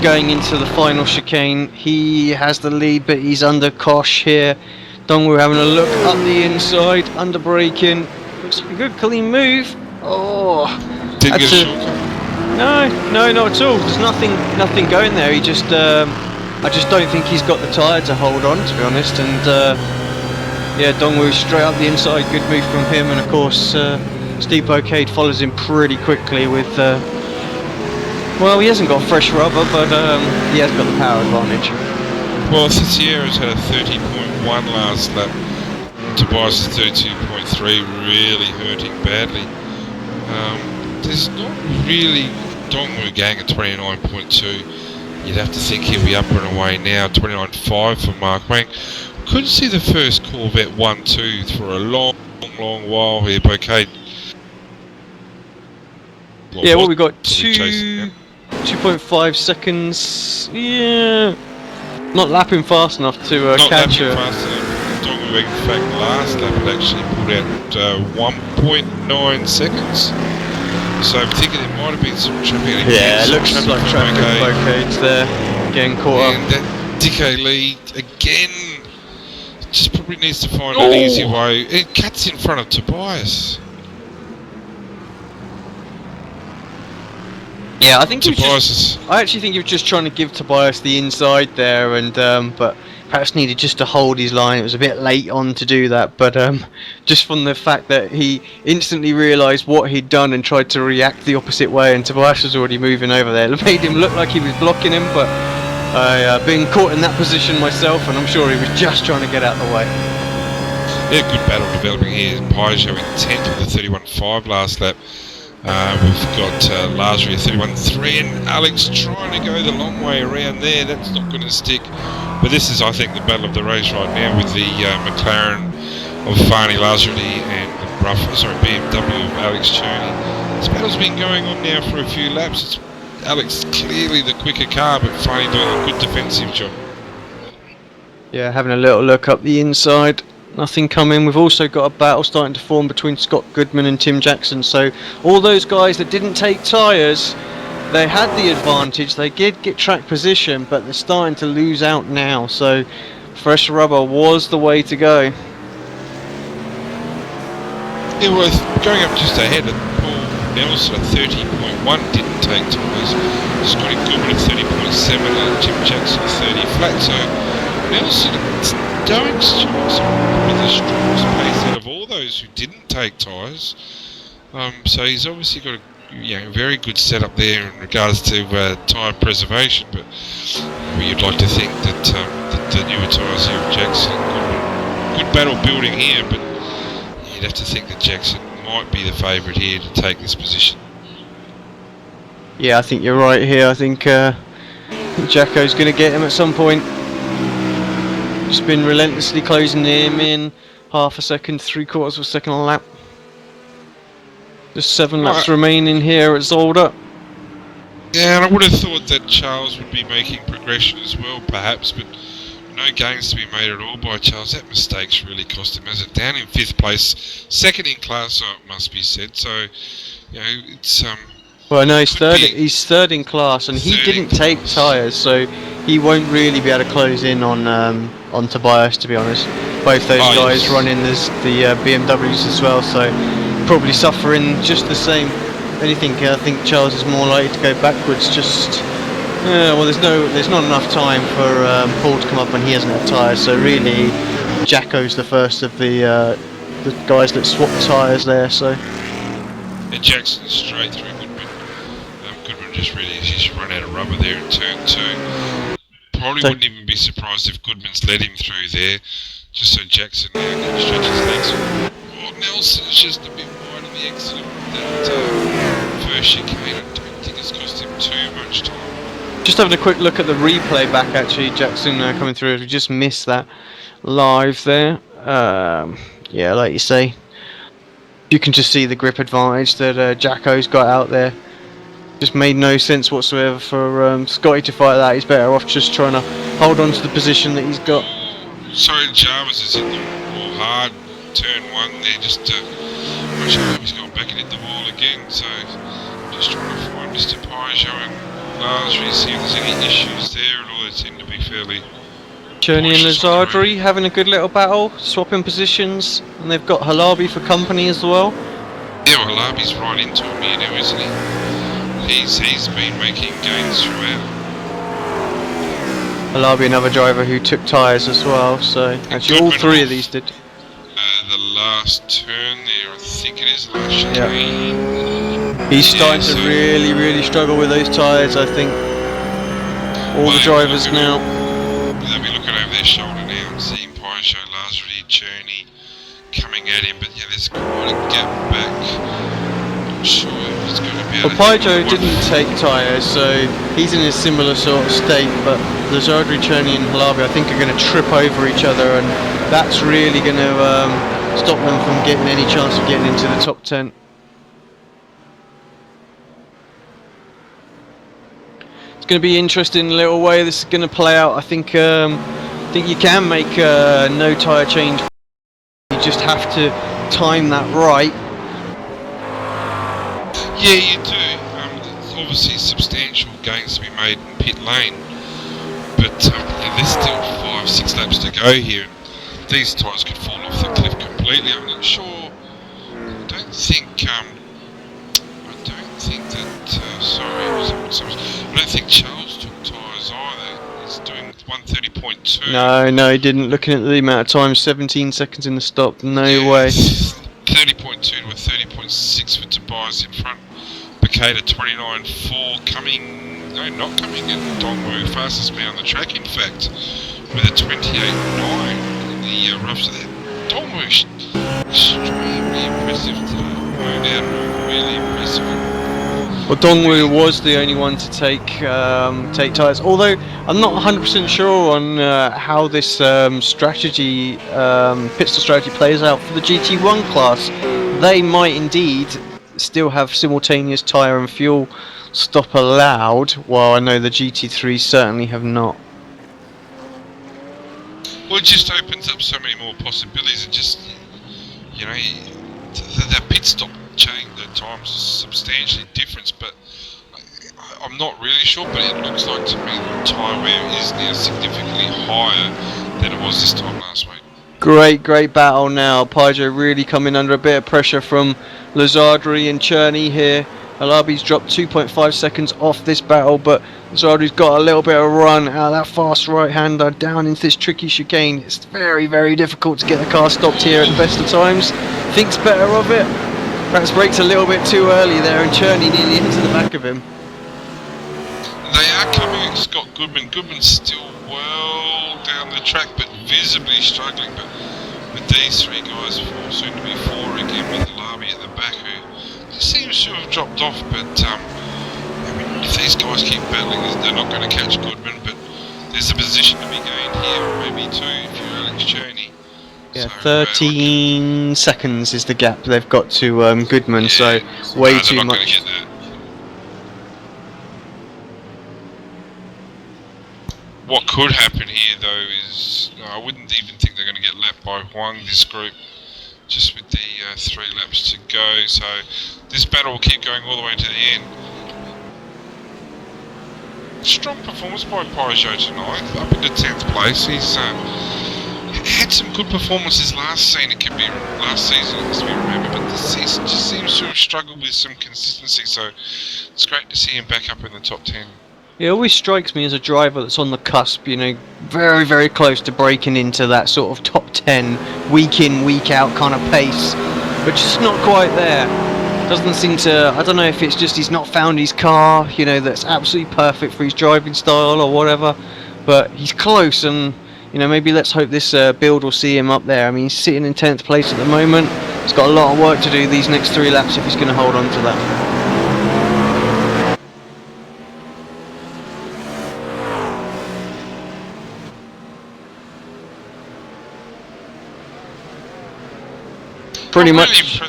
Going into the final chicane, he has the lead, but he's under Kosh here. Dongwu having a look up the inside, under braking. Looks like a good clean move. Oh, didn't get a shortcut. No, not at all. There's nothing going there. He just, I just don't think he's got the tyre to hold on, to be honest. And yeah, Dongwu straight up the inside. Good move from him, and of course. Steve Bocade follows him pretty quickly with, well, he hasn't got fresh rubber, but he has got the power advantage. Well, Sierra's had a 30.1 last lap. Tobias is 32.3, really hurting badly. There's not really Dongwu gang at 29.2. You'd have to think he'll be up and away now. 29.5 for Mark Wang. Couldn't see the first Corvette 1-2 for a long while here. Bocade. Yeah, well, we got 2.5 seconds. Yeah, not lapping fast enough to catch her. Not lapping fast enough. Dongwu, in fact, last lap had actually pulled out 1.9 seconds. So I'm thinking there might have been some traffic. Yeah, it looks like traffic. Bocade's there, getting caught up. And that Dicko lead again. Just probably needs to find an easy way. It cuts in front of Tobias. Yeah, I think I actually think he was just trying to give Tobias the inside there, and but perhaps needed just to hold his line. It was a bit late on to do that, but just from the fact that he instantly realised what he'd done and tried to react the opposite way, and Tobias was already moving over there. It made him look like he was blocking him, but I been caught in that position myself, and I'm sure he was just trying to get out of the way. Yeah, good battle developing here. Peugeot in 10th with the 31.5 last lap. We've got Lazary at 31.3 and Alex trying to go the long way around there. That's not going to stick. But this is, I think, the battle of the race right now with the McLaren of Farney Lazary and the BMW of Alex Cherney. This battle's been going on now for a few laps. It's Alex clearly the quicker car, but Farney doing a good defensive job. Yeah, having a little look up the inside. Nothing coming. We've also got a battle starting to form between Scott Goodman and Tim Jackson. So all those guys that didn't take tyres, they had the advantage. They did get track position, but they're starting to lose out now. So fresh rubber was the way to go. It was going up just ahead of Paul Nelson at 30.1, didn't take tyres. Scotty Goodman at 30.7 and Tim Jackson at 30 flat. So Nelson going probably the strongest pace out of all those who didn't take tyres. So he's obviously got a very good setup there in regards to tyre preservation. But you'd like to think that the newer tyres here of Jackson, good battle building here, but you'd have to think that Jackson might be the favourite here to take this position. Yeah, I think you're right here. I think Jacko's going to get him at some point. Just been relentlessly closing him in. Half a second, 3/4 of a second a lap. Just 7 laps remaining here at Zolder. Yeah, and I would have thought that Charles would be making progression as well, perhaps, but no gains to be made at all by Charles. That mistake's really cost him. As it down in 5th place, second in class, it must be said. So, it's Well, no, he's third. He's third in class, and he didn't take tyres, so he won't really be able to close in on Tobias. To be honest, both those guys running the BMWs as well, so probably suffering just the same. Anything, I think Charles is more likely to go backwards. Just well, there's not enough time for Paul to come up, and he hasn't had tyres. So really, Jacko's the first of the guys that swapped tyres there. So. And Jackson's straight through Goodman. Goodman he's run out of rubber there in turn 2. Probably wouldn't even be surprised if Goodman's led him through there, just so Jackson now can stretch his legs. Oh, Nelson's just a bit wide on the exit of that first chicane. I don't think it's cost him too much time. Just having a quick look at the replay back, actually, Jackson coming through. We just missed that live there. Yeah, like you say, you can just see the grip advantage that Jacko's got out there. Just made no sense whatsoever for Scotty to fight that. He's better off just trying to hold on to the position that he's got. Sorry, Jarvis has hit the wall hard. Turn 1 there, just he's gone back and hit the wall again. So just trying to find Mr. Peugeot and Lasry, see if there's any issues there at all. They seem to be fairly. Cherney and Lazardri having a good little battle, swapping positions, and they've got Halabi for company as well. Yeah, well, Halabi's right into him here now, isn't he? He's been making gains throughout. Halabi, another driver who took tyres as well, so actually all 3 of these did. The last turn there, I think it is the last chicane. Yep. He's starting to really struggle with those tyres, I think. All the drivers now. They'll be looking over their shoulder now and seeing Peugeot, Lasry, Cherney coming at him, but yeah, there's quite a gap back. Not sure if he's going to be able to. Well, Peugeot didn't take tyres, so he's in a similar sort of state, but the Zardri, Cherney and Halabi I think are going to trip over each other, and that's really going to stop them from getting any chance of getting into the top 10. It's going to be interesting little way this is going to play out. I think you can make no tyre change. You just have to time that right. Yeah, you do. There's obviously substantial gains to be made in pit lane, but there's still 5-6 laps to go here. These tyres could fall off the cliff completely. I'm not sure. I don't think I don't think Charles took tyres either. He's doing 1:30.2. No, he didn't. Looking at the amount of time, 17 seconds in the stop. No way. 30.2 to a 30.6 for Tobias in front. Bacada 29.4 coming. No, not coming in. Dongwu fastest man on the track, in fact, with a 28.9 in the roughs of that. Dongwu extremely impressive today. No doubt, really impressive. Well, Dongwu was the only one to take tyres. Although I'm not 100% sure on how this strategy, pit stop strategy, plays out for the GT1 class. They might indeed still have simultaneous tyre and fuel stop allowed, while I know the GT3 certainly have not. Well, it just opens up so many more possibilities. It just, that pit stop change, the times is substantially different, but I'm not really sure, but it looks like to me the tyre wear is now significantly higher than it was this time last week. Great battle now. Peugeot really coming under a bit of pressure from Lazardri and Cherney here. Alabi's dropped 2.5 seconds off this battle, but Zolder's got a little bit of run out of that fast right-hander down into this tricky chicane. It's very, very difficult to get the car stopped here at the best of times. Thinks better of it. Perhaps brakes a little bit too early there, and Cherney nearly into the back of him. They are coming at Scott Goodman. Goodman's still well down the track, but visibly struggling. But with these three guys, soon to be four again, with Alabi at the back, who just seems to have dropped off. But I mean, if these guys keep battling, they're not going to catch Goodman. But there's a position to be gained here, or maybe two if you're Alex Cherney. Yeah, 13 seconds is the gap they've got to Goodman, yeah, so way too much. What could happen here, though, is I wouldn't even think they're going to get lapped by Huang, this group, just with the 3 laps to go. So this battle will keep going all the way to the end. Strong performance by Peugeot tonight, up into 10th place. He's had some good performances last season. It has to be remembered, but this season just seems to have struggled with some consistency. So it's great to see him back up in the top 10. It always strikes me as a driver that's on the cusp, you know, very, very close to breaking into that sort of top 10, week in, week out kind of pace, but just not quite there. Doesn't seem to, I don't know if it's just he's not found his car, you know, that's absolutely perfect for his driving style or whatever, but he's close, and, you know, maybe let's hope this build will see him up there. I mean, he's sitting in 10th place at the moment. He's got a lot of work to do these next 3 laps if he's going to hold on to that. Pretty much.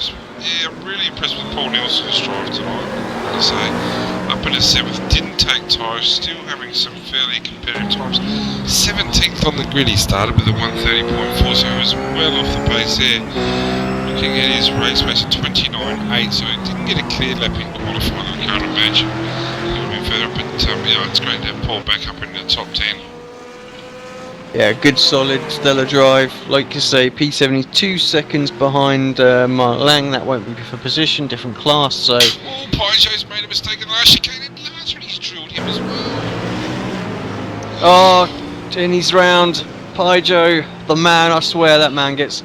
I'm really impressed with Paul Nelson's drive tonight. I say, up in the 7th, didn't take tyres, still having some fairly competitive times. 17th on the grid, he started with a 130.4, so he was well off the pace there. Looking at his race pace at 29.8, so he didn't get a clear lap in qualifying. I can't imagine he would have been further, but yeah, it's great to have Paul back up in the top 10. Yeah, good solid stellar drive. Like you say, P72 seconds behind Mark Lang. That won't be for position, different class, so... Oh, Peugeot's made a mistake in the last chicane, and Lansbury's drilled him as well. Oh, Jenny's round. Peugeot, the man, I swear that man gets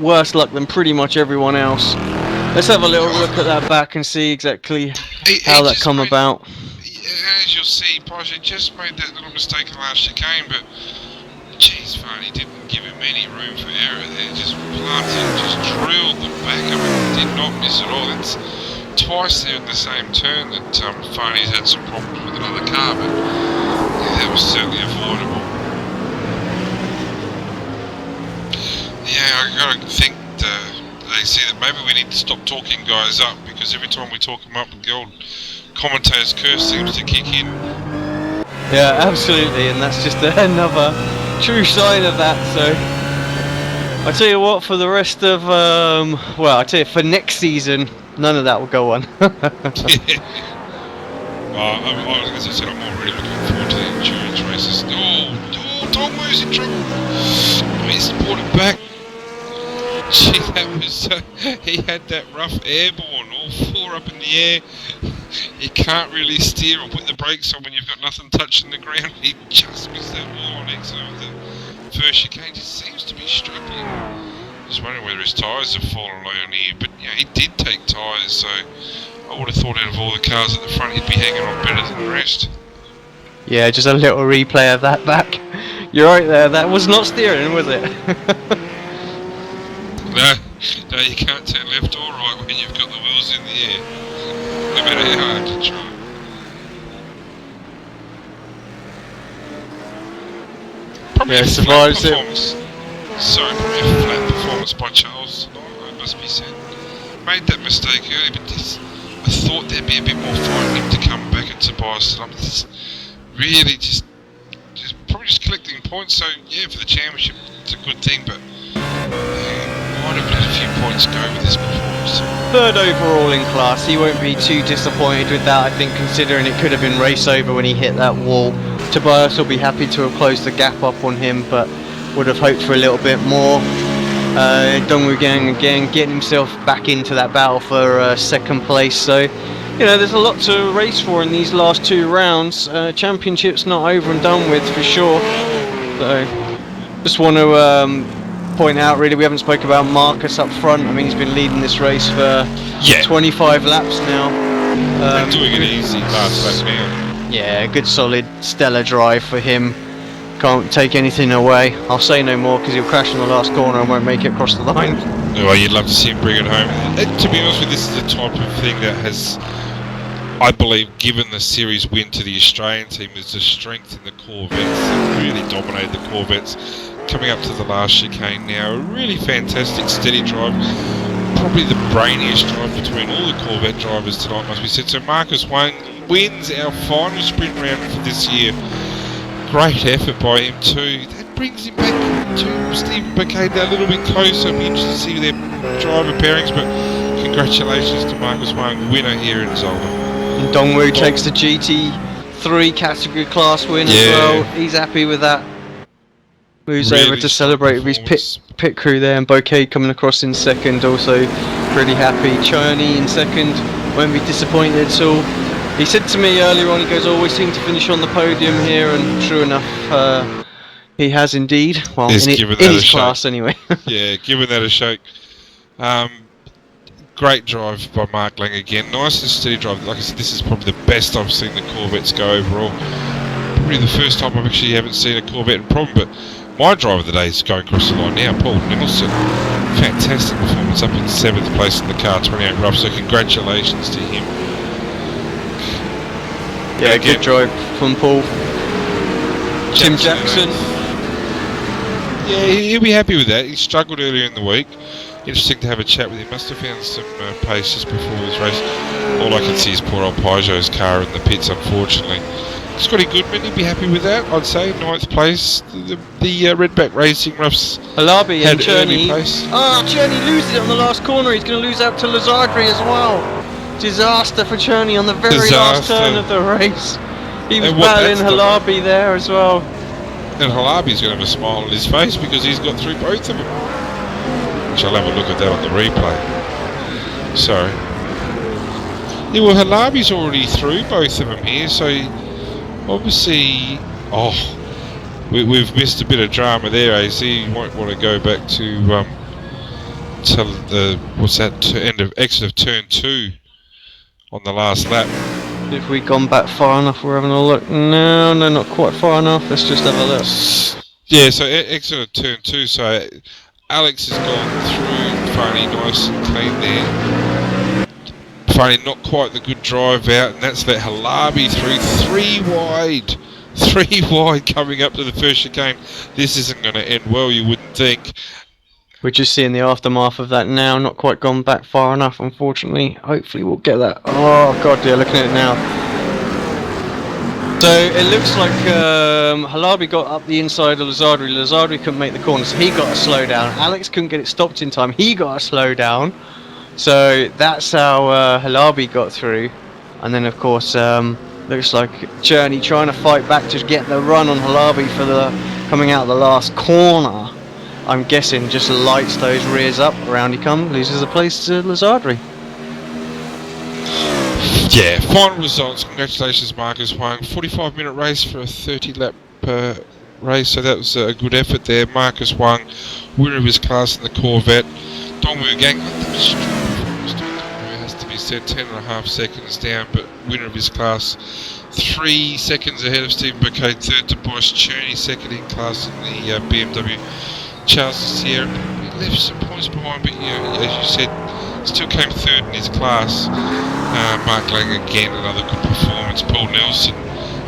worse luck than pretty much everyone else. Let's have a little look at that back and see exactly how that come about. As you'll see, Peugeot just made that little mistake in the last chicane, but... Jeez, Varney didn't give him any room for error there. Just planted, just drilled the back of it. Did not miss at all. That's twice there in the same turn that Varney's had some problems with another car, but yeah, that was certainly avoidable. Yeah, I gotta think they see that maybe we need to stop talking guys up, because every time we talk them up, the old commentator's curse seems to kick in. Yeah, absolutely, and that's just another true sign of that. So I tell you what, for the rest of well, I tell you, for next season, none of that will go on. As I said, I'm more really looking forward to the endurance races. Oh, Dogmo's in trouble. He's brought it back. Gee, that was he had that rough airborne, all 4 up in the air. You can't really steer or put the brakes on when you've got nothing touching the ground. He just missed that wall on exit of the first chicane. Just seems to be struggling. Just wondering whether his tyres have fallen low on here, but yeah, he did take tyres, so I would have thought out of all the cars at the front he'd be hanging on better than the rest. Yeah, just a little replay of that back. You're right there, that was not steering, was it? No, you can't turn left or right when you've got the wheels in the air. No matter how hard you try. Probably a flat performance. Sorry, probably a flat performance by Charles tonight, it must be said. Made that mistake early, but I thought there'd be a bit more fight in him to come back at Tobias. This really just probably just collecting points. So yeah, for the championship, it's a good thing, but might have let a few points go with this performance. 3rd overall in class. He won't be too disappointed with that, I think, considering it could have been race over when he hit that wall. Tobias will be happy to have closed the gap up on him, but would have hoped for a little bit more. Dongwu Gang again getting himself back into that battle for 2nd place, so you know, there's a lot to race for in these last 2 rounds. Championship's not over and done with for sure. So, just want to point out, really, we haven't spoke about Marcus up front. I mean, he's been leading this race for 25 laps now. Doing it easy last lap now. Yeah, good solid stellar drive for him. Can't take anything away. I'll say no more because he'll crash in the last corner and won't make it across the line. Well, you'd love to see him bring it home. To be honest with you, this is the type of thing that has, I believe, given the series win to the Australian team. There's a strength in the Corvettes. They've really dominated the Corvettes. Coming up to the last chicane now, a really fantastic steady drive. Probably the brainiest drive between all the Corvette drivers tonight, must be said. So Marcus Wang wins our final sprint round for this year. Great effort by him too. That brings him back to Stephen Bacade a little bit closer. I'll be interested to see their driver pairings, but congratulations to Marcus Wang, winner here in Zolder. And Dongwu takes the GT3 category class win as well. He's happy with that. Moves Really over to celebrate with his pit crew there, and Bouquet coming across in second, also pretty happy. Cherney in second, won't be disappointed at all. He said to me earlier on, he goes, always seem to finish on the podium here, and true enough, he has indeed. Well, in his class anyway. Yeah, giving that a shake. Great drive by Mark Lang again. Nice and steady drive. Like I said, this is probably the best I've seen the Corvettes go overall. Probably the first time I've actually haven't seen a Corvette in problem, but my driver of the day is going across the line now, Paul Nicholson. Fantastic performance, up in 7th place in the car, 28 rough, so congratulations to him. Yeah, good drive from Paul. Tim Jackson. Yeah, he'll be happy with that. He struggled earlier in the week. Interesting to have a chat with him. Must have found some pace just before this race. All I can see is poor old Peugeot's car in the pits, unfortunately. Scotty Goodman, he'd be happy with that, I'd say. 9th place. The Redback Racing roughs Halabi had and early Cherney. place. Oh, Cherney loses it on the last corner. He's going to lose out to Lazardri as well. Disaster for Cherney on the very last turn of the race. He was battling Halabi there as well. And Halabi's going to have a smile on his face because he's got through both of them. Which I'll have a look at that on the replay. Sorry. Yeah, well, Halabi's already through both of them here, so obviously... Oh, we've missed a bit of drama there, AC. You might want to go back to the... What's that? End of exit of turn 2 on the last lap. If we've gone back far enough, we're having a look. No, not quite far enough. Let's just have a look. Yeah, so exit of turn 2, so Alex has gone through, Funny, nice and clean there. Funny, not quite the good drive out, and that's let Halabi through 3 wide. 3 wide coming up to the first chicane. This isn't going to end well, you wouldn't think. We're just seeing the aftermath of that now. Not quite gone back far enough, unfortunately. Hopefully we'll get that. Oh, God, yeah, looking at it now. So it looks like Halabi got up the inside of Lazardri. Lazardri couldn't make the corner, so he got a slow down. Alex couldn't get it stopped in time. He got a slow down. So that's how Halabi got through. And then, of course, looks like Cherney trying to fight back to get the run on Halabi for the coming out of the last corner. I'm guessing just lights those rears up. Around he comes, loses the place to Lazardri. Yeah, final results. Congratulations, Marcus Wang. 45-minute race for a 30-lap race, so that was a good effort there. Marcus Wang, winner of his class in the Corvette. Dongwu Gang, has to be said, 10.5 seconds down, but winner of his class. 3 seconds ahead of Stephen Bouquet, third to Boris Cherney, second in class in the BMW. Charles Sierra left some points behind, but as you said, still came third in his class. Mark Lang again, another good performance. Paul Nelson,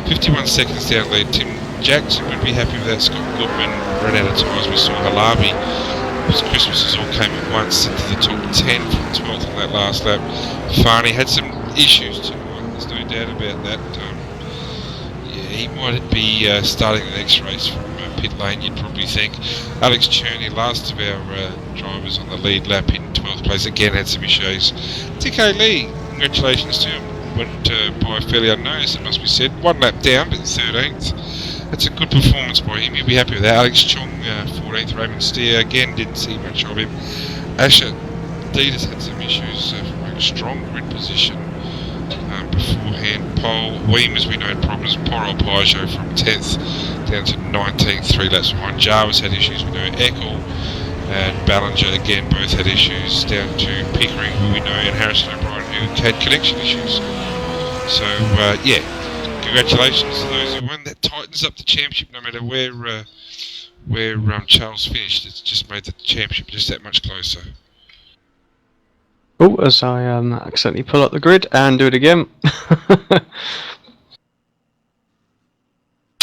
51 seconds down lead. Tim Jackson would be happy with that. Scott Goodman ran out of time as we saw. Halabi, his Christmases all came at once into the top 10 from 12th on that last lap. Farney had some issues tonight, there's no doubt about that. He might be starting the next race from pit lane, you'd probably think. Alex Cherney, last of our drivers on the lead lap in 12th place, again had some issues. TK Lee, congratulations to him, went by fairly unnoticed, it must be said. 1 lap down, but 13th. That's a good performance by him, you'll be happy with that. Alex Chong, 14th. Raymond Steer, again didn't see much of him. Asher Dieters had some issues from a strong grid position. beforehand. Pole, Weem, as we know, had problems. Poro Peugeot from 10th down to 19th, 3 laps behind. Jarvis had issues, we know. Eckel and Ballinger, again, both had issues. Down to Pickering, who we know, and Harrison O'Brien, who had connection issues. So, congratulations to those who won. That tightens up the championship no matter where Charles finished. It's just made the championship just that much closer. Oh, as I accidentally pull up the grid and do it again.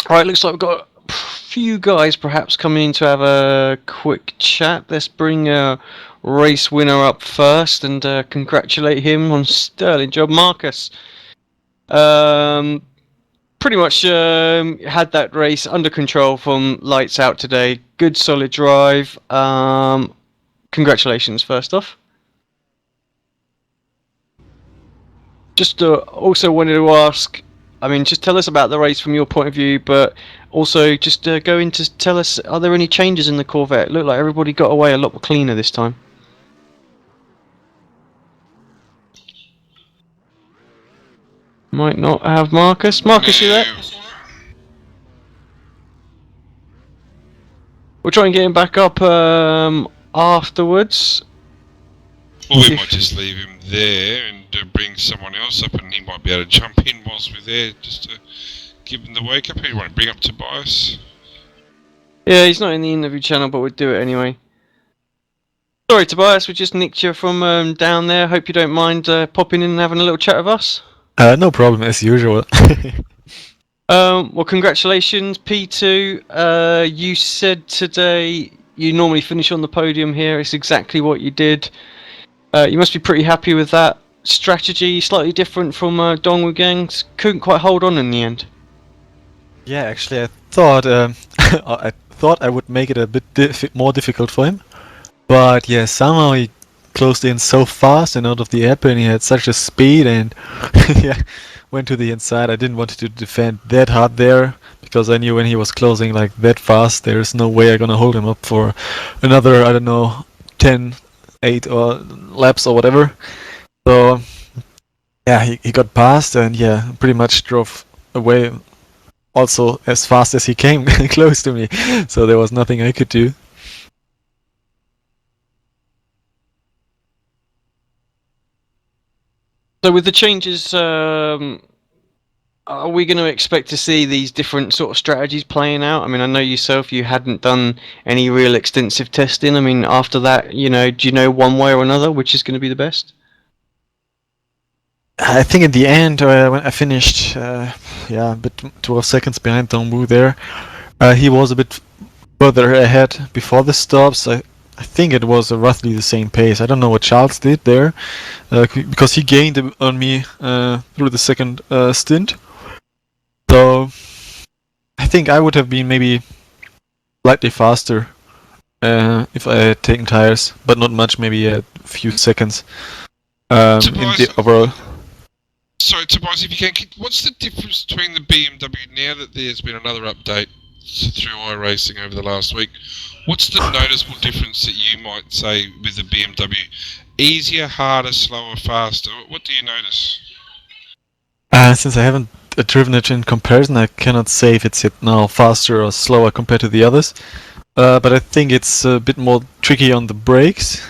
Alright, looks like we've got a few guys perhaps coming in to have a quick chat. Let's bring race winner up first and congratulate him on sterling job. Marcus, pretty much had that race under control from lights out today. Good solid drive. Congratulations first off. Just also wanted to ask, I mean, just tell us about the race from your point of view, but also just go into tell us, are there any changes in the Corvette? It looked like everybody got away a lot cleaner this time. Might not have Marcus. Marcus, you there? We'll try and get him back up afterwards. Or we might just leave him there and bring someone else up, and he might be able to jump in whilst we're there, just to give him the wake up. You want to bring up Tobias? Yeah, he's not in the interview channel, but we'll do it anyway. Sorry, Tobias, we just nicked you from down there. Hope you don't mind popping in and having a little chat with us. No problem, as usual. Well, congratulations, P2. You said today you normally finish on the podium here. It's exactly what you did. You must be pretty happy with that strategy. Slightly different from Dongwu Gang's. Couldn't quite hold on in the end. Yeah, actually, I thought I would make it a bit more difficult for him, but yeah, somehow he closed in so fast and out of the airplane. He had such a speed and yeah, went to the inside. I didn't want to defend that hard there because I knew when he was closing like that fast, there's no way I'm gonna hold him up for another, I don't know, 10, 8 or laps or whatever. So yeah, he got past and yeah, pretty much drove away also as fast as he came close to me. So there was nothing I could do. So with the changes, are we going to expect to see these different sort of strategies playing out? I mean, I know yourself, you hadn't done any real extensive testing. I mean, after that, you know, do you know one way or another which is going to be the best? I think in the end, when I finished, a bit 12 seconds behind Dongwu there, he was a bit further ahead before the stops. I think it was roughly the same pace. I don't know what Charles did there, because he gained on me through the second stint. So I think I would have been maybe slightly faster if I had taken tires, but not much, maybe a few seconds in the overall. Sorry, Tobias, if you can, what's the difference between the BMW now that there's been another update through iRacing over the last week? What's the noticeable difference that you might say with the BMW? Easier, harder, slower, faster? What do you notice? Since I haven't driven it in comparison, I cannot say if it's now faster or slower compared to the others. But I think it's a bit more tricky on the brakes.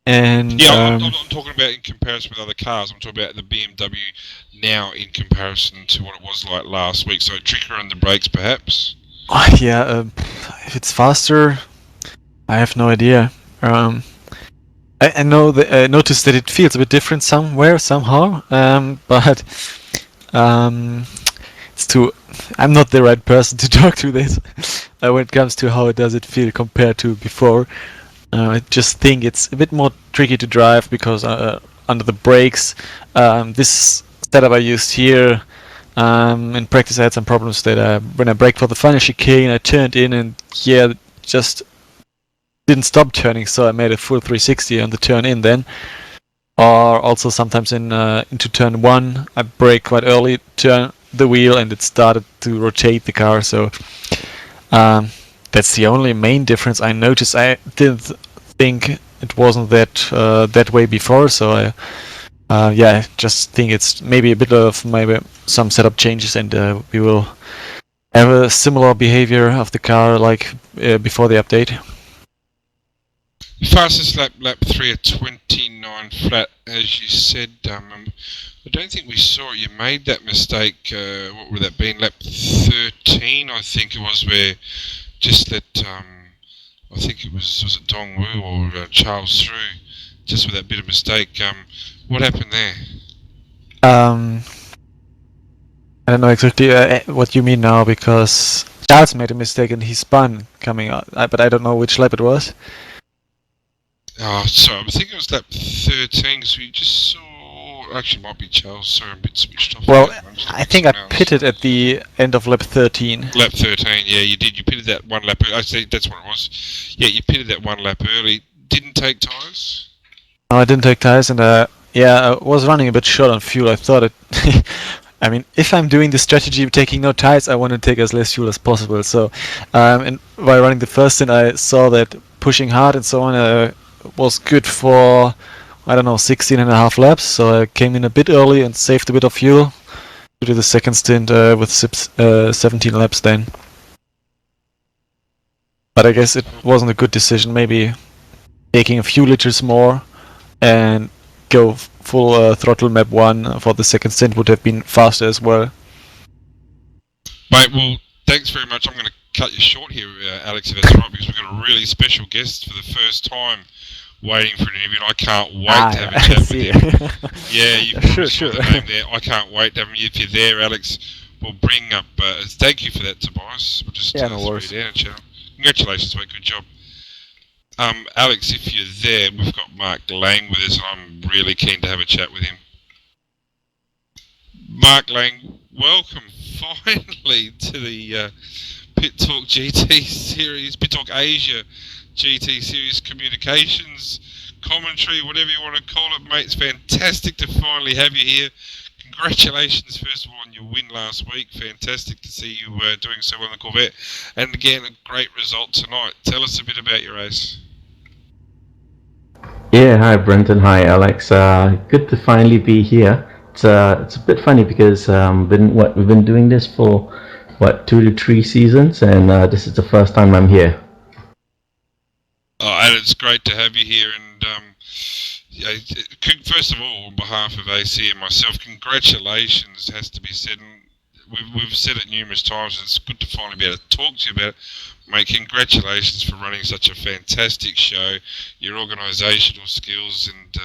And yeah, I'm not talking about in comparison with other cars. I'm talking about the BMW now in comparison to what it was like last week. So trickier on the brakes, perhaps. Yeah, if it's faster, I have no idea. I know that I noticed that it feels a bit different somewhere somehow. But it's too. I'm not the right person to talk to this when it comes to how does it feel compared to before. I just think it's a bit more tricky to drive because under the brakes, this setup I used here, in practice I had some problems that when I braked for the final chicane, I turned in and yeah, just didn't stop turning, so I made a full 360 on the turn in then. Or also sometimes into turn 1, I brake quite early, turn the wheel, and it started to rotate the car, so that's the only main difference I noticed. I didn't think it wasn't that way before, so Yeah, I just think it's maybe a bit of maybe some setup changes, and we will have a similar behavior of the car like before the update. Fastest lap 3 at 29 flat, as you said. I don't think we saw it. You made that mistake. What would that been? Lap 13, I think it was, where just let I think it was it Dong Wu or Charles through, just with that bit of mistake. What happened there? I don't know exactly what you mean now, because Charles made a mistake and he spun coming out, but I don't know which lap it was. Oh, sorry, I think it was lap 13, because we just saw... Actually, it might be Charles. Sorry, I'm a bit switched off. Well, I think I pitted at the end of lap 13. Lap 13, yeah, you did. You pitted that one lap early. I see, that's what it was. Yeah, you pitted that one lap early. Didn't take tyres? No, I didn't take tires, and yeah, I was running a bit short on fuel. I thought it... I mean, if I'm doing the strategy of taking no tires, I want to take as less fuel as possible. So, and while running the first stint, I saw that pushing hard and so on was good for, I don't know, 16 and a half laps. So I came in a bit early and saved a bit of fuel to do the second stint with 17 laps then. But I guess it wasn't a good decision. Maybe taking a few liters more and go full throttle map 1 for the second stint would have been faster as well. Mate, well, thanks very much. I'm going to cut you short here, Alex, if that's right, because we've got a really special guest for the first time waiting for an interview, and I can't wait to have a chat with him. Yeah, you probably saw the name there. I can't wait to have him. If you're there, Alex, we'll bring up... thank you for that, Tobias. We'll just no worries. down, congratulations, mate. Good job. Alex, if you're there, we've got Mark Lang with us, and I'm really keen to have a chat with him. Mark Lang, welcome finally to the PitTalk GT Series, PitTalk Asia GT Series Communications commentary, whatever you want to call it, mate. It's fantastic to finally have you here. Congratulations, first of all, on your win last week. Fantastic to see you doing so well in the Corvette. And again, a great result tonight. Tell us a bit about your race. Yeah, hi Brenton, hi Alex. Good to finally be here. It's a bit funny because we've been doing this for 2 to 3 seasons, and this is the first time I'm here. Oh, and it's great to have you here. And first of all, on behalf of AC and myself, congratulations has to be said. And we've said it numerous times. It's good to finally be able to talk to you about it. Mate, congratulations for running such a fantastic show. Your organisational skills and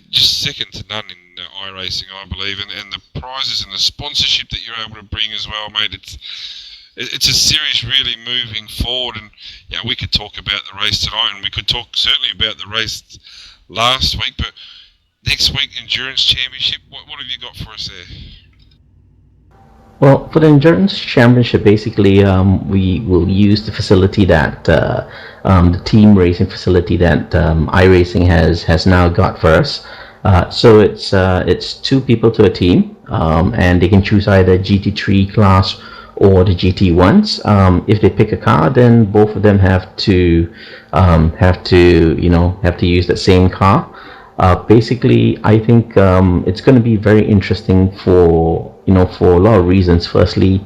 just second to none in iRacing, I believe, and the prizes and the sponsorship that you're able to bring as well, mate. It's a series really moving forward, and we could talk about the race tonight, and we could talk certainly about the race last week, but next week, Endurance Championship, what have you got for us there? Well, for the Endurance Championship, basically, we will use the facility that the team racing facility that iRacing has now got for us. So it's 2 people to a team, and they can choose either GT3 class or the GT1s. If they pick a car, then both of them have to use the same car. Basically, I think it's going to be very interesting for a lot of reasons. Firstly,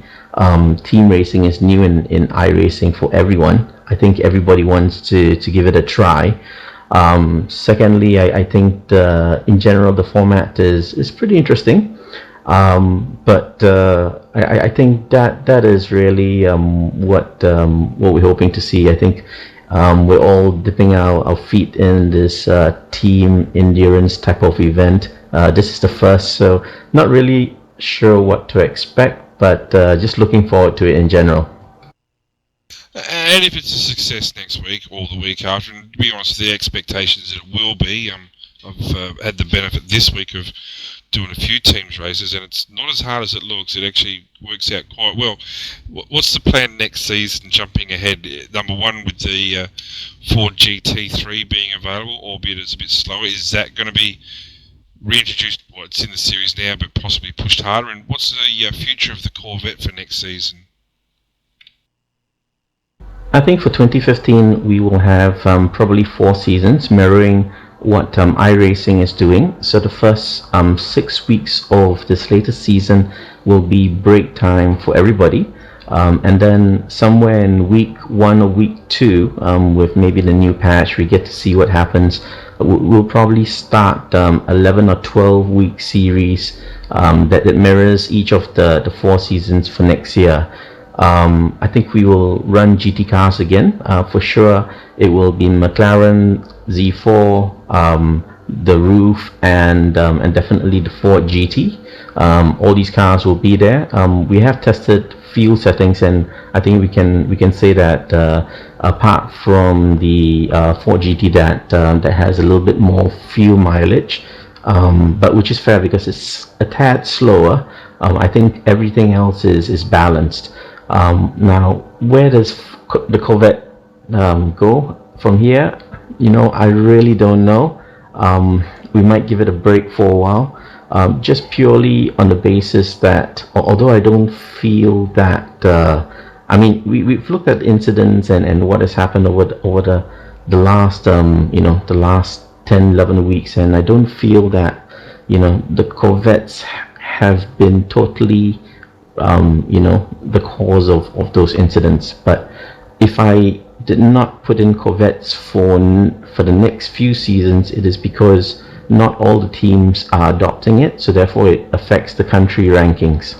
team racing is new in iRacing for everyone. I think everybody wants to give it a try. Secondly, I think in general the format is pretty interesting. But I think that is really what we're hoping to see. I think we're all dipping our feet in this team endurance type of event. This is the first, so not really sure what to expect, but just looking forward to it in general. And if it's a success next week or the week after, and to be honest, the expectations that it will be, I've had the benefit this week of doing a few teams races, and it's not as hard as it looks. It actually works out quite well. What's the plan next season, jumping ahead? Number one, with the Ford GT3 being available, albeit it's a bit slower, is that going to be reintroduced? Well, it's in the series now, but possibly pushed harder. And what's the future of the Corvette for next season? I think for 2015 we will have probably 4 seasons, mirroring what iRacing is doing. So the first 6 weeks of this latest season will be break time for everybody. And then somewhere in week 1 or week 2, with maybe the new patch, we get to see what happens. We'll probably start 11 or 12 week series that mirrors each of the 4 seasons for next year. I think we will run GT cars again. For sure, it will be McLaren, Z4, the Roof, and definitely the Ford GT. All these cars will be there. We have tested fuel settings, and I think we can say that apart from the Ford GT that has a little bit more fuel mileage, but which is fair because it's a tad slower. I think everything else is balanced. Now, where does the Corvette go from here? I really don't know. We might give it a break for a while, just purely on the basis that, although I don't feel that, we've looked at incidents and what has happened over the last, the last 10, 11 weeks, and I don't feel that, the Corvettes have been totally the cause of those incidents. But if I did not put in Corvettes for the next few seasons, it is because not all the teams are adopting it, so therefore it affects the country rankings.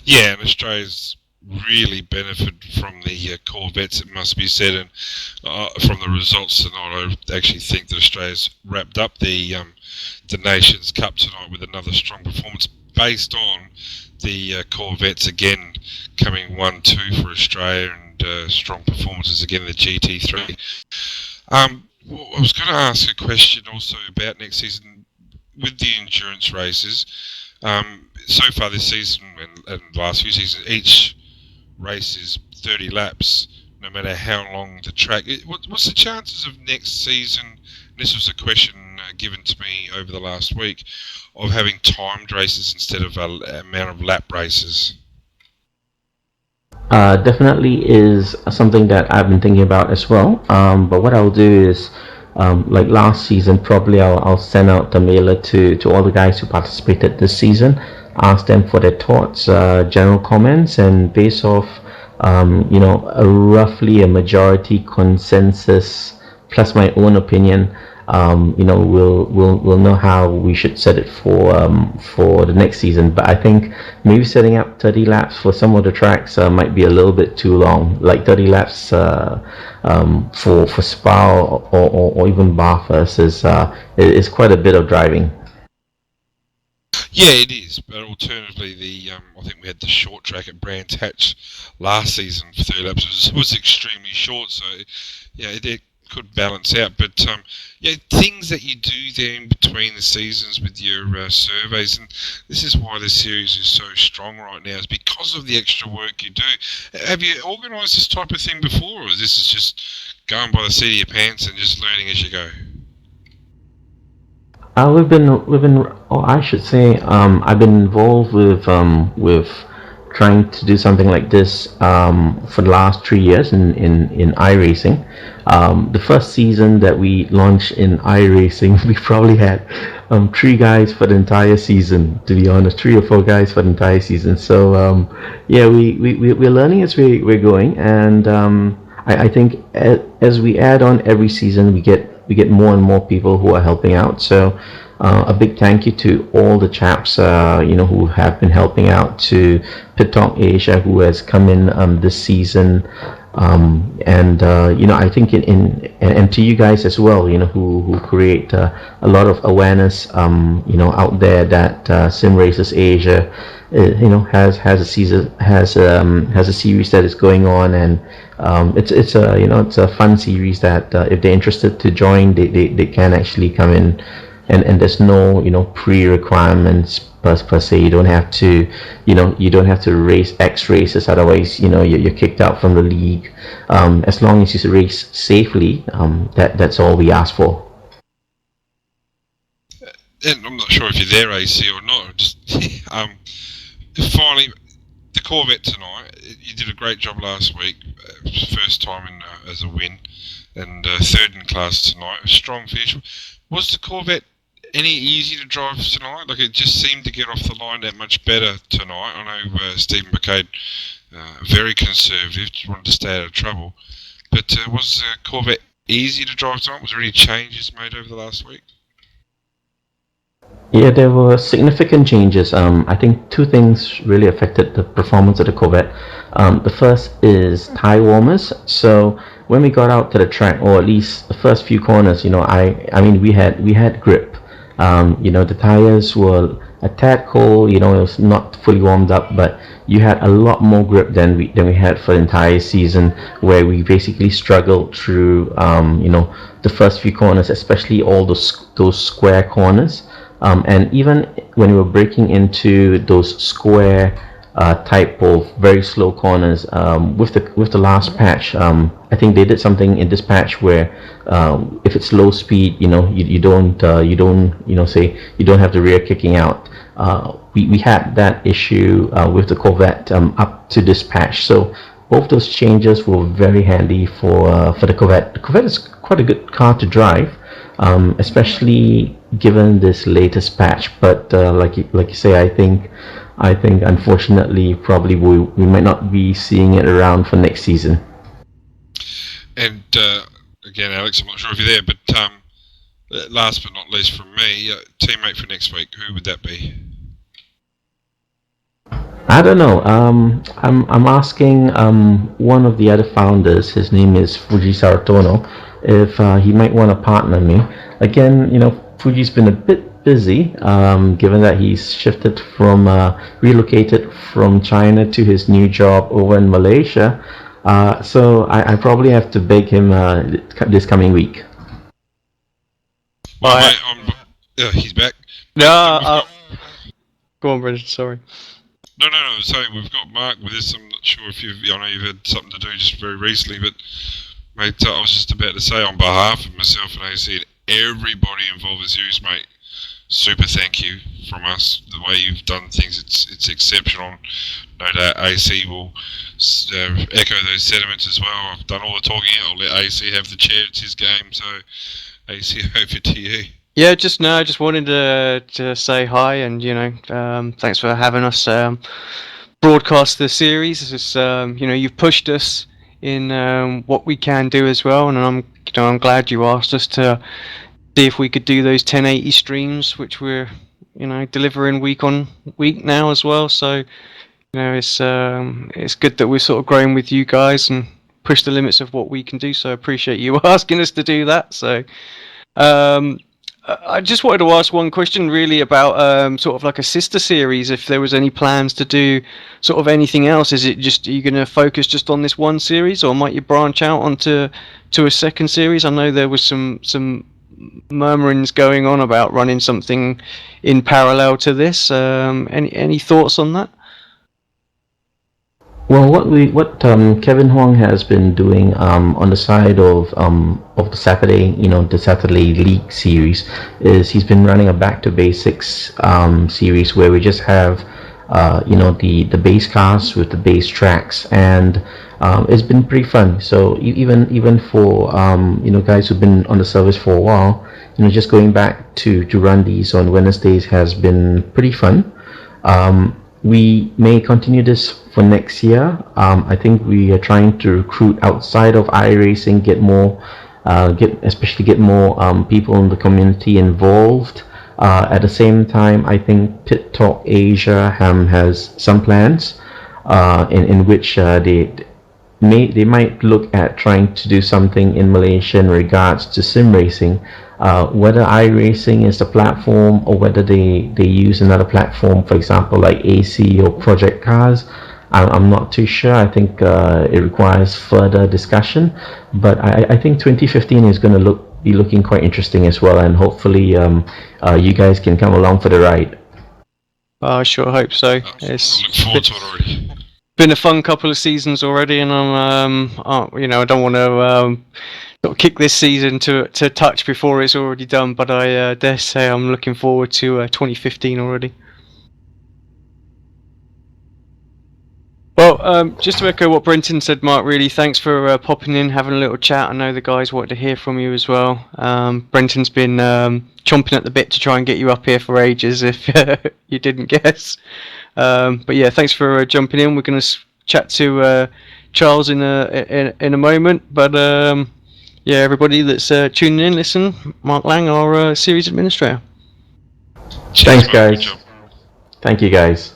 Yeah, and Australia's really benefited from the Corvettes, it must be said, and from the results tonight, I actually think that Australia's wrapped up the Nations Cup tonight with another strong performance based on the Corvettes again coming 1-2 for Australia, and strong performances again in the GT3. I was going to ask a question also about next season with the endurance races. So far this season and last few seasons, each race is 30 laps, no matter how long the track. What's the chances of next season? This was a question given to me over the last week, of having timed races instead of an amount of lap races. Definitely is something that I've been thinking about as well. But what I'll do is, like last season, probably I'll send out the mailer to all the guys who participated this season, ask them for their thoughts, general comments, and based off, roughly a majority consensus plus my own opinion. We'll know how we should set it for the next season. But I think maybe setting up 30 laps for some of the tracks might be a little bit too long. Like 30 laps for Spa or even Bathurst is quite a bit of driving. Yeah, it is. But alternatively, I think we had the short track at Brands Hatch last season for 30 laps. It was extremely short, so yeah, it could balance out. But things that you do there in between the seasons with your surveys, and this is why the series is so strong right now, is because of the extra work you do. Have you organised this type of thing before, or is this just going by the seat of your pants and just learning as you go? We've been, or I should say, I've been involved with trying to do something like this for the last 3 years in iRacing. The first season that we launched in iRacing, we probably had 3 guys for the entire season, to be honest, 3 or 4 guys for the entire season. So we're learning as we're going, and I think as we add on every season, we get more and more people who are helping out. So a big thank you to all the chaps who have been helping out, to PitTalk Asia, who has come in this season, and I think and to you guys as well, who create a lot of awareness out there that Sim Races Asia has a season, has a series that is going on, and it's a fun series that if they're interested to join, they can actually come in, and there's no pre-requirements per se. You don't have to race X races, otherwise you're kicked out from the league. As long as you race safely, that's all we ask for. And I'm not sure if you're there, AC, or not. Just finally, the Corvette tonight. You did a great job last week, first time as a win, and third in class tonight. A strong finish. Was the Corvette any easier to drive tonight? Like, it just seemed to get off the line that much better tonight. I know Stephen McCade, very conservative, just wanted to stay out of trouble. But was the Corvette easy to drive tonight? Was there any changes made over the last week? Yeah, there were significant changes. I think two things really affected the performance of the Corvette. The first is tire warmers. So when we got out to the track, or at least the first few corners, I mean we had grip. The tires were a tad cold. It was not fully warmed up, but you had a lot more grip than we had for the entire season, where we basically struggled through the first few corners, especially all those square corners. And even when we were breaking into those square type of very slow corners, with the last patch, I think they did something in this patch where if it's low speed, you don't say you don't have the rear kicking out. We had that issue with the Corvette up to this patch, so both those changes were very handy for the Corvette. The Corvette is quite a good car to drive, especially given this latest patch. But like you say, I think unfortunately probably we might not be seeing it around for next season. And again, Alex, I'm not sure if you're there, but last but not least from me, teammate for next week, who would that be? I don't know. I'm asking one of the other founders. His name is Fuji Saratono. If he might want to partner me. Again, Fuji's been a bit busy, given that he's relocated from China to his new job over in Malaysia. So I probably have to beg him this coming week. Well, he's back. No, go on, Brendan. Sorry. No. So we've got Mark with us. I'm not sure if I know you've had something to do just very recently, but mate, I was just about to say on behalf of myself and AC and everybody involved with Zeus, mate, super thank you from us. The way you've done things, it's exceptional. No doubt AC will echo those sentiments as well. I've done all the talking. I'll let AC have the chair. It's his game. So AC, over to you. Yeah, just wanted to say hi, and thanks for having us broadcast the series. It's, you've pushed us in what we can do as well, and I'm glad you asked us to see if we could do those 1080 streams, which we're delivering week on week now as well. So it's good that we're sort of growing with you guys and push the limits of what we can do. So I appreciate you asking us to do that. So I just wanted to ask one question really about sort of like a sister series, if there was any plans to do sort of anything else. Is it just, are you going to focus just on this one series, or might you branch out onto a second series? I know there was some murmurings going on about running something in parallel to this. Any thoughts on that? Well, what Kevin Huang has been doing on the side of the Saturday, the Saturday League series, is he's been running a back to basics series where we just have the base cars with the base tracks, and it's been pretty fun. So even for guys who've been on the service for a while, just going back to run these on Wednesdays has been pretty fun. We may continue this for next year. I think we are trying to recruit outside of iRacing, get more people in the community involved. At the same time, I think PitTalk Asia has some plans in which they might look at trying to do something in Malaysia in regards to sim racing. Whether iRacing is the platform or whether they use another platform, for example like AC or Project Cars, I'm not too sure. I think it requires further discussion, but I think 2015 is going to be looking quite interesting as well, and hopefully you guys can come along for the ride. I sure hope so. It's look forward to it already. Been a fun couple of seasons already, and I don't want to sort of kick this season to touch before it's already done, but I dare say I'm looking forward to 2015 already. Well, just to echo what Brenton said, Mark, really thanks for popping in, having a little chat. I know the guys wanted to hear from you as well. Brenton's been chomping at the bit to try and get you up here for ages if you didn't guess. But yeah, thanks for jumping in. We're going to chat to Charles in a moment. But yeah, everybody that's tuning in, listen, Mark Lang, our series administrator. Cheers, Thanks, mate. Good guys. job. Thank you, guys.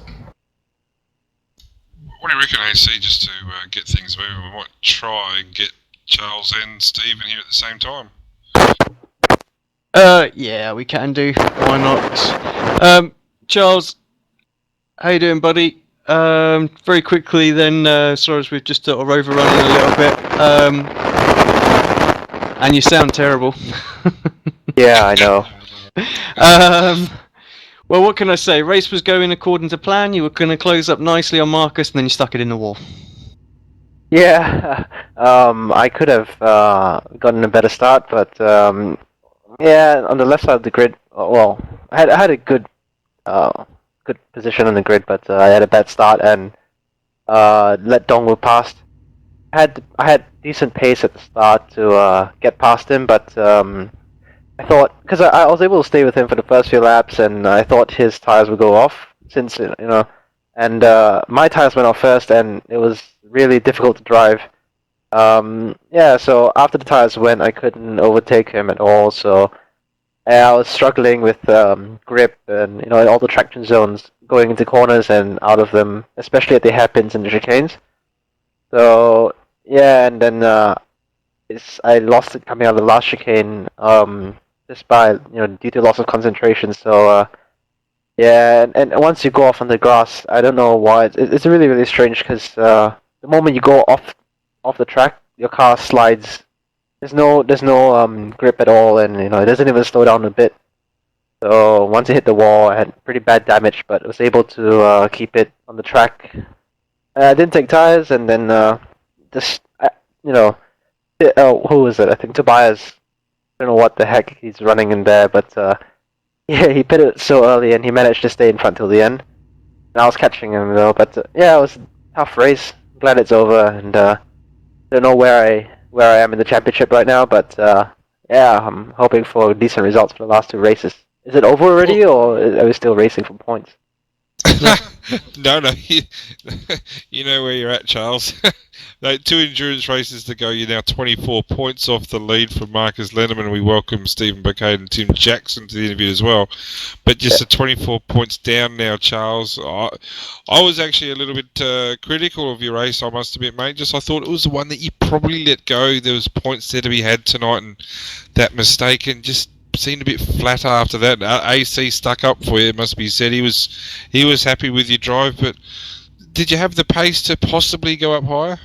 What do you reckon, AC, just to get things moving? We might try and get Charles and Stephen here at the same time. Yeah, we can do. Why not? Charles, how you doing, buddy? Very quickly then, sorry as we've just sort of overrunning a little bit. And you sound terrible. Yeah, I know. Well, what can I say? Race was going according to plan. You were going to close up nicely on Marcus, and then you stuck it in the wall. Yeah, I could have gotten a better start, but yeah, on the left side of the grid, well, I had a good position on the grid, but I had a bad start and let Dongwu past. I had decent pace at the start to get past him, but I thought, because I was able to stay with him for the first few laps, and I thought his tires would go off, since, and my tires went off first, and it was really difficult to drive. Yeah, so after the tires went, I couldn't overtake him at all, so I was struggling with grip and, all the traction zones, going into corners and out of them, especially at the hairpins and the chicanes. So, yeah, and then I lost it coming out of the last chicane, just by, due to loss of concentration. So, yeah, and once you go off on the grass, I don't know why, it's really, really strange, because the moment you go off the track, your car slides. There's no grip at all, and it doesn't even slow down a bit. So once it hit the wall, I had pretty bad damage, but I was able to keep it on the track. I didn't take tires, and then who was it? I think Tobias. I don't know what the heck he's running in there, but yeah, he pitted so early, and he managed to stay in front till the end. And I was catching him though, but yeah, it was a tough race. Glad it's over, and don't know where I am in the championship right now, but yeah, I'm hoping for decent results for the last two races. Is it over already, or are we still racing for points? No, you know where you're at, Charles. Like, 2 endurance races to go. You're now 24 points off the lead from Marcus Lenneman. We welcome Stephen Bacade and Tim Jackson to the interview as well. But just 24 points down now, Charles. I was actually a little bit critical of your race, I must admit, mate. I thought it was the one that you probably let go. There was points there to be had tonight, and that mistake, and just seemed a bit flatter after that. AC stuck up for you, it must be said. He was happy with your drive, but did you have the pace to possibly go up higher?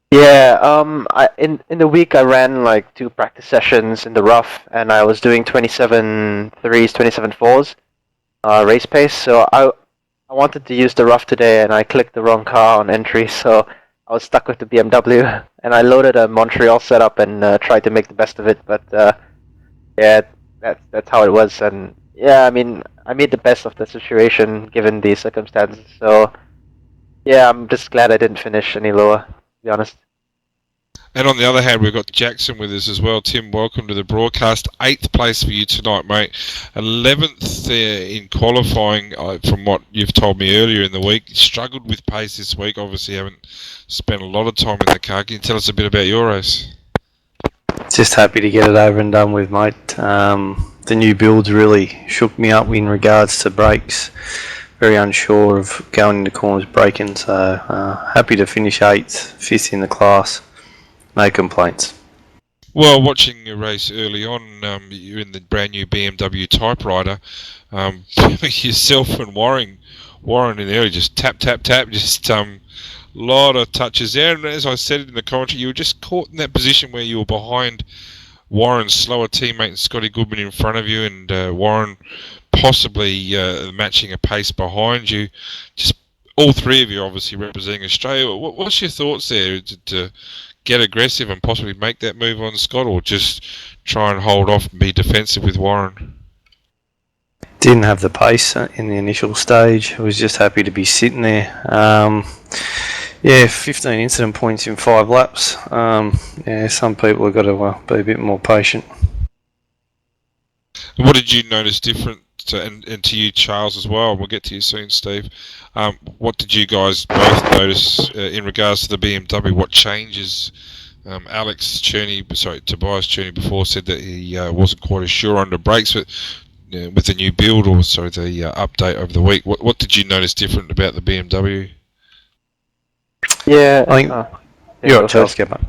Yeah, in the week I ran like 2 practice sessions in the rough, and I was doing 27.3s, 27.4s race pace. So I wanted to use the rough today, and I clicked the wrong car on entry, so I was stuck with the BMW, and I loaded a Montreal setup and tried to make the best of it. But yeah, that's how it was, and yeah, I mean, I made the best of the situation given the circumstances. So yeah, I'm just glad I didn't finish any lower, to be honest. And on the other hand, we've got Jackson with us as well. Tim, welcome to the broadcast. 8th place for you tonight, mate. 11th in qualifying, from what you've told me earlier in the week. Struggled with pace this week. Obviously, haven't spent a lot of time in the car. Can you tell us a bit about your race? Just happy to get it over and done with, mate. The new builds really shook me up in regards to brakes. Very unsure of going into corners braking, so happy to finish 8th, 5th in the class. No complaints. Well, watching your race early on, you're in the brand new BMW typewriter. Yourself and Warren in there, just tap, just lot of touches there. And as I said in the commentary, you were just caught in that position where you were behind Warren's slower teammate Scotty Goodman in front of you, and Warren possibly matching a pace behind you. Just all 3 of you obviously representing Australia. What's your thoughts there to get aggressive and possibly make that move on Scott, or just try and hold off and be defensive with Warren? didn't have the pace in the initial stage. I was just happy to be sitting there. Yeah, 15 incident points in 5 laps. Yeah, some people have got to be a bit more patient. What did you notice different, and to you, Charles, as well? We'll get to you soon, Steve. What did you guys both notice in regards to the BMW? What changes? Tobias Cherney before said that he wasn't quite as sure under brakes, but with the new build, or the update over the week, what did you notice different about the BMW? Yeah, I think you're right, Charles. Get back.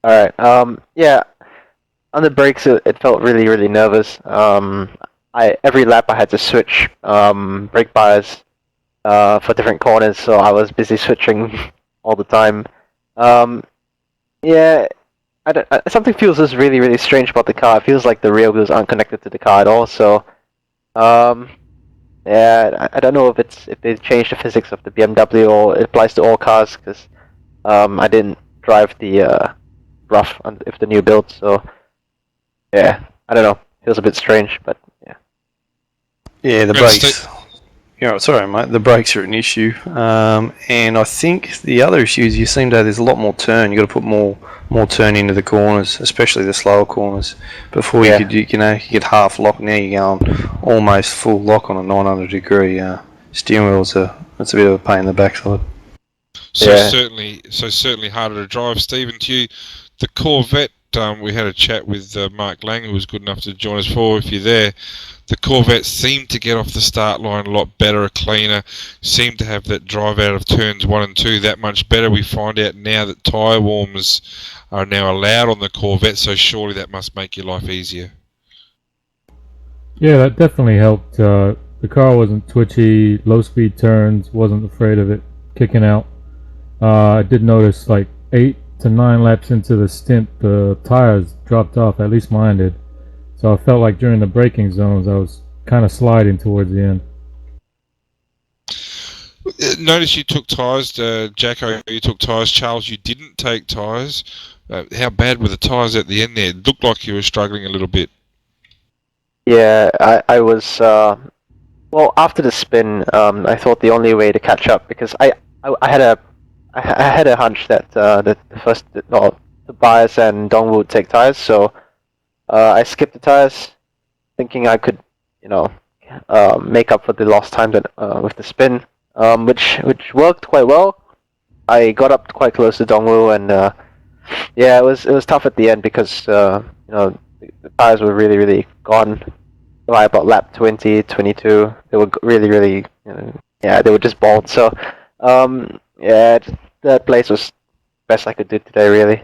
All right. Yeah, on the brakes, it felt really, really nervous. Every lap I had to switch brake bias for different corners, so I was busy switching all the time. Yeah, something feels just really, really strange about the car. It feels like the rear wheels aren't connected to the car at all. So, yeah, I don't know if they changed the physics of the BMW or it applies to all cars, because I didn't drive the rough with the new build. So, yeah, I don't know. Feels a bit strange, but yeah. Yeah, the brakes. Yeah, sorry, mate. The brakes are an issue, and I think the other issue is you seem to have there's a lot more turn. You got to put more turn into the corners, especially the slower corners. Before you get half lock. Now you're going almost full lock on a 900-degree steering wheel. That's a bit of a pain in the backside. So certainly harder to drive. Stephen, to you, the Corvette. We had a chat with Mark Lang, who was good enough to join us for. If you're there, the Corvette seemed to get off the start line a lot better, cleaner. Seemed to have that drive out of turns 1 and 2 that much better. We find out now that tyre warmers are now allowed on the Corvette, so surely that must make your life easier. Yeah, that definitely helped. The car wasn't twitchy, low speed turns, wasn't afraid of it kicking out. I did notice like 8 to 9 laps into the stint, the tires dropped off, at least mine did. So I felt like during the braking zones, I was kind of sliding towards the end. Notice you took tyres, Jacko, you took tyres. Charles, you didn't take tyres. How bad were the tyres at the end there? It looked like you were struggling a little bit. Yeah, I was, well, after the spin, I thought the only way to catch up, because I had a hunch that Tobias and Dong would take tires, so I skipped the tires, thinking I could, make up for the lost time with the spin, which worked quite well. I got up quite close to Dongwoo, and yeah, it was tough at the end because the tires were really, really gone by about lap 20, 22. They were really, really, they were just bald. So yeah, that place was best I could do today, really.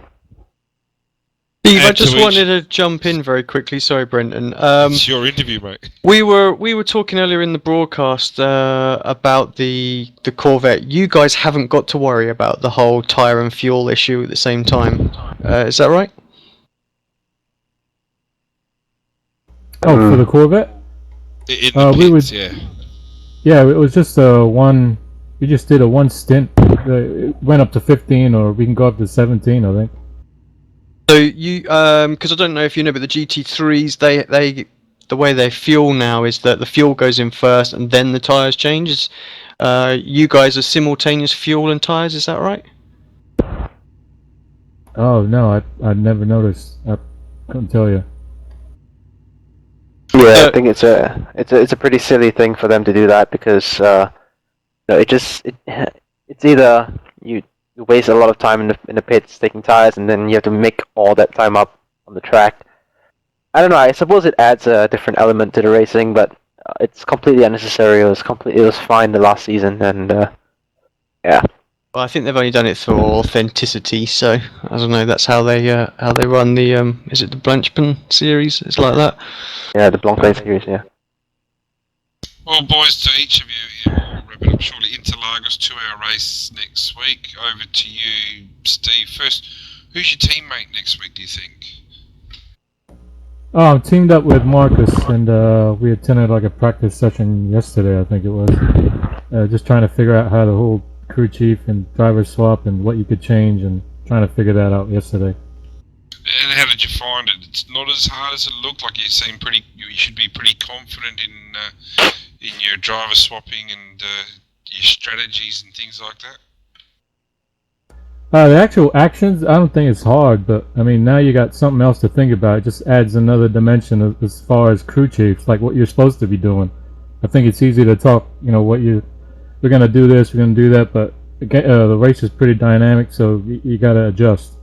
Steve, I just wanted to jump in very quickly. Sorry, Brendan. It's your interview, mate. We were talking earlier in the broadcast about the Corvette. You guys haven't got to worry about the whole tyre and fuel issue at the same time. Is that right? Oh, for the Corvette? In the pits, yeah. Yeah, it was just one. We just did a one stint. It went up to 15, or we can go up to 17, I think. So you, because I don't know if you know, but the GT3s, they the way they fuel now is that the fuel goes in first and then the tyres changes. You guys are simultaneous fuel and tyres, is that right? Oh no, I never noticed. I couldn't tell you. Yeah, I think it's a pretty silly thing for them to do that, because it's either you waste a lot of time in the pits taking tires, and then you have to make all that time up on the track. I don't know. I suppose it adds a different element to the racing, but it's completely unnecessary. It was fine the last season, and yeah. Well, I think they've only done it for authenticity, so I don't know. That's how they run the is it the Blanchman series? It's like that. Yeah, the Blanchman series. Yeah. Well, boys, to each of you, we'll wrap it up shortly. Interlagos 2-hour race next week. Over to you, Steve. First, who's your teammate next week, do you think? Oh, I'm teamed up with Marcus, and we attended like a practice session yesterday, I think it was. Just trying to figure out how the whole crew chief and driver swap and what you could change, and trying to figure that out yesterday. And how did you find it? It's not as hard as it looked like. You should be pretty confident in your driver swapping and your strategies and things like that? The actual actions, I don't think it's hard, but I mean, now you got something else to think about. It just adds another dimension as far as crew chiefs, like what you're supposed to be doing. I think it's easy to talk, we're gonna do this, we're gonna do that, but the race is pretty dynamic, so you gotta adjust.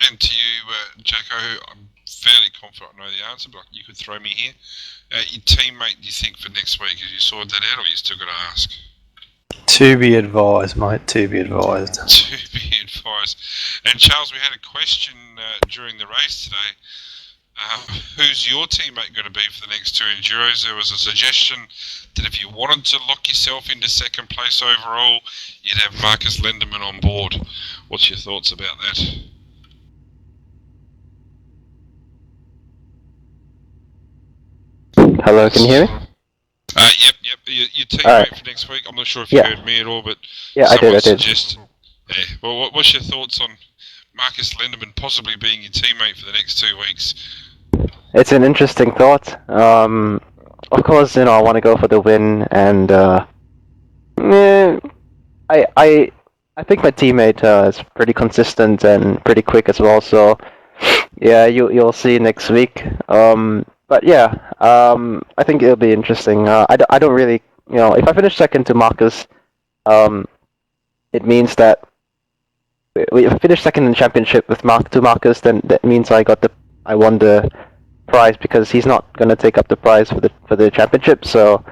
And to you, Jacko, I'm fairly confident I know the answer, but you could throw me here. Your teammate, do you think for next week, have you sorted that out, or are you still going to ask? To be advised, mate. To be advised. To be advised. And Charles, we had a question during the race today. Who's your teammate going to be for the next two Enduros? There was a suggestion that if you wanted to lock yourself into second place overall, you'd have Marcus Lindemann on board. What's your thoughts about that? Hello, can you hear me? Yep. Your teammate for next week. I'm not sure if you heard me at all, but I did. Suggested. Yeah. Well, what's your thoughts on Marcus Lindemann possibly being your teammate for the next 2 weeks? It's an interesting thought. Of course, I want to go for the win, and I think my teammate is pretty consistent and pretty quick as well. So yeah, you'll see next week. But yeah, I think it'll be interesting. I don't really, if I finish second to Marcus, it means that if I finish second in the championship with Marcus, then that means I won the prize, because he's not gonna take up the prize for the championship. So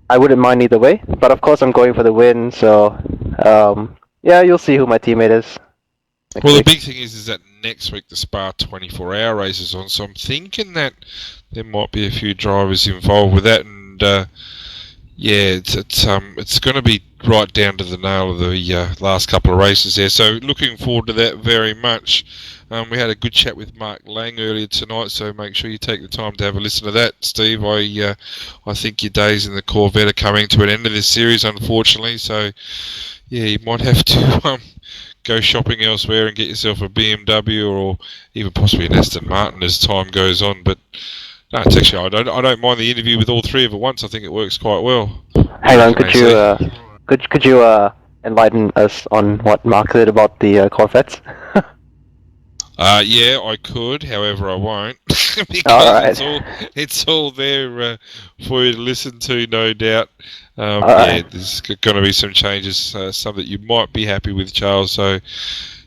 I wouldn't mind either way. But of course, I'm going for the win. So yeah, you'll see who my teammate is. Well, the big thing is that next week the Spa 24-hour race is on, so I'm thinking that there might be a few drivers involved with that, and yeah, it's going to be right down to the nail of the last couple of races there. So looking forward to that very much. We had a good chat with Mark Lang earlier tonight, so make sure you take the time to have a listen to that, Steve. I think your days in the Corvette are coming to an end of this series, unfortunately. So yeah, you might have to go shopping elsewhere and get yourself a BMW or even possibly an Aston Martin as time goes on. But no, it's actually I don't mind the interview with all three of at once. I think it works quite well. Hang on, could you enlighten us on what Mark said about the Corvettes? Yeah, I could. However, I won't because it's all there for you to listen to, no doubt. Yeah, there's going to be some changes, some that you might be happy with, Charles. So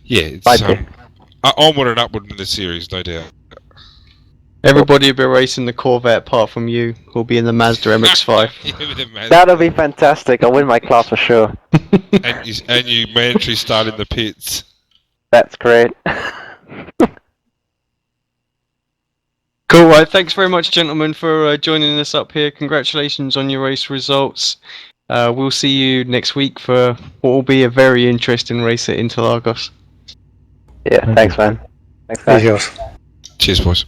yeah, it's onward and upward in the series, no doubt. Everybody will be racing the Corvette apart from you, who'll be in the Mazda MX-5. That'll be fantastic. I'll win my class for sure. and you mandatory start in the pits. That's great. Cool, right, thanks very much, gentlemen, for joining us up here. Congratulations on your race results. We'll see you next week for what will be a very interesting race at Interlagos. Yeah, thanks, man. Thanks, guys. Cheers, boys.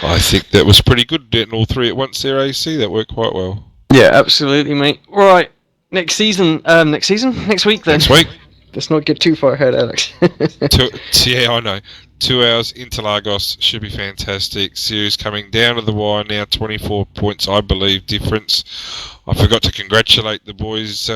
I think that was pretty good, getting all three at once there, AC. That worked quite well. Yeah, absolutely, mate. Right, next week then. Next week. Let's not get too far ahead, Alex. Yeah, I know. 2 hours, Interlagos, should be fantastic. Series coming down to the wire now, 24 points, I believe, difference. I forgot to congratulate the boys,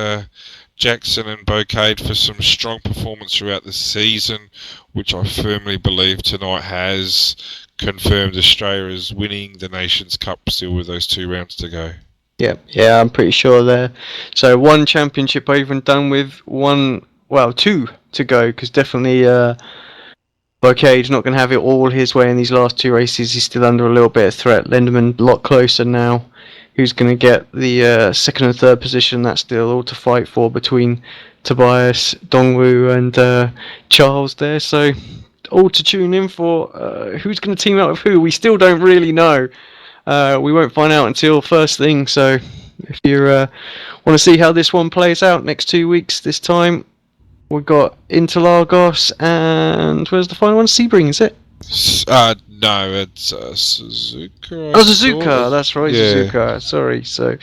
Jackson and Bocade, for some strong performance throughout the season, which I firmly believe tonight has confirmed Australia is winning the Nations Cup still with those 2 rounds to go. Yeah, I'm pretty sure there. So 1 championship over and done with, 2 to go, because definitely Bocade's not going to have it all his way in these last 2 races. He's still under a little bit of threat. Lindemann a lot closer now. Who's going to get the second and third position? That's still all to fight for between Tobias, Dongwoo and Charles there. So all to tune in for. Who's going to team up with who? We still don't really know. We won't find out until first thing. So if you want to see how this one plays out next 2 weeks, this time we've got Interlagos and where's the final one? Sebring, is it? No, it's Suzuka. Oh, Suzuka, that's right, yeah. Suzuka. Sorry. So,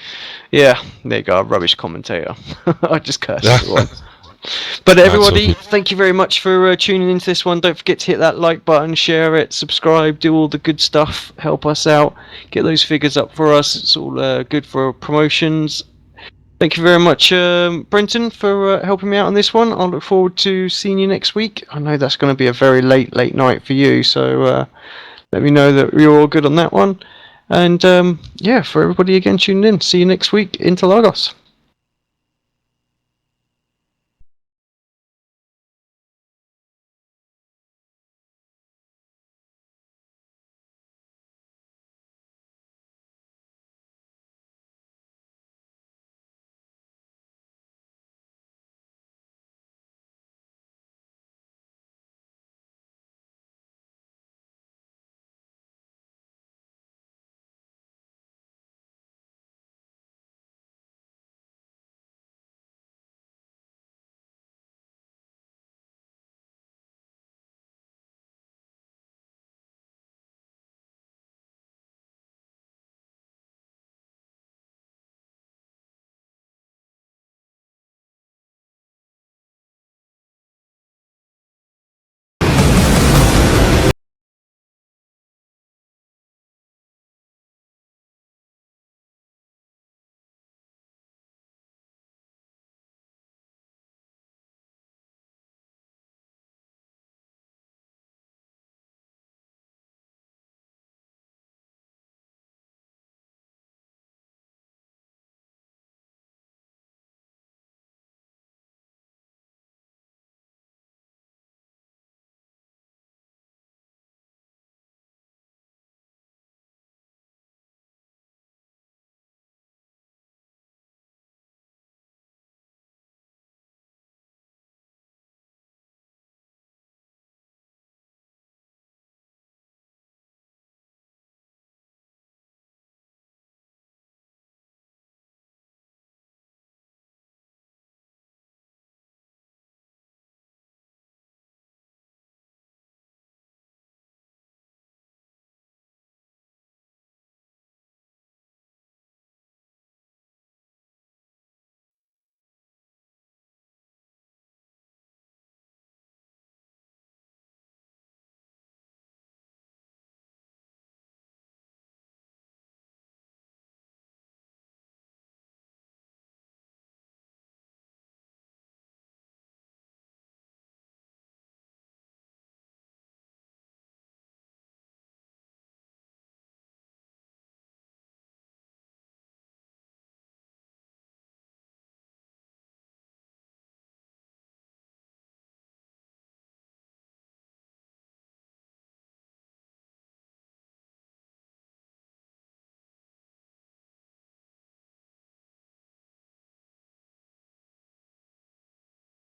yeah, there you go, rubbish commentator. I just cursed everyone. But That's everybody, okay. thank you very much for tuning into this one. Don't forget to hit that like button, share it, subscribe, do all the good stuff. Help us out. Get those figures up for us. It's all good for promotions. Thank you very much, Brenton, for helping me out on this one. I look forward to seeing you next week. I know that's going to be a very late night for you, so let me know that you're all good on that one. And yeah, for everybody again tuning in, see you next week. Interlagos.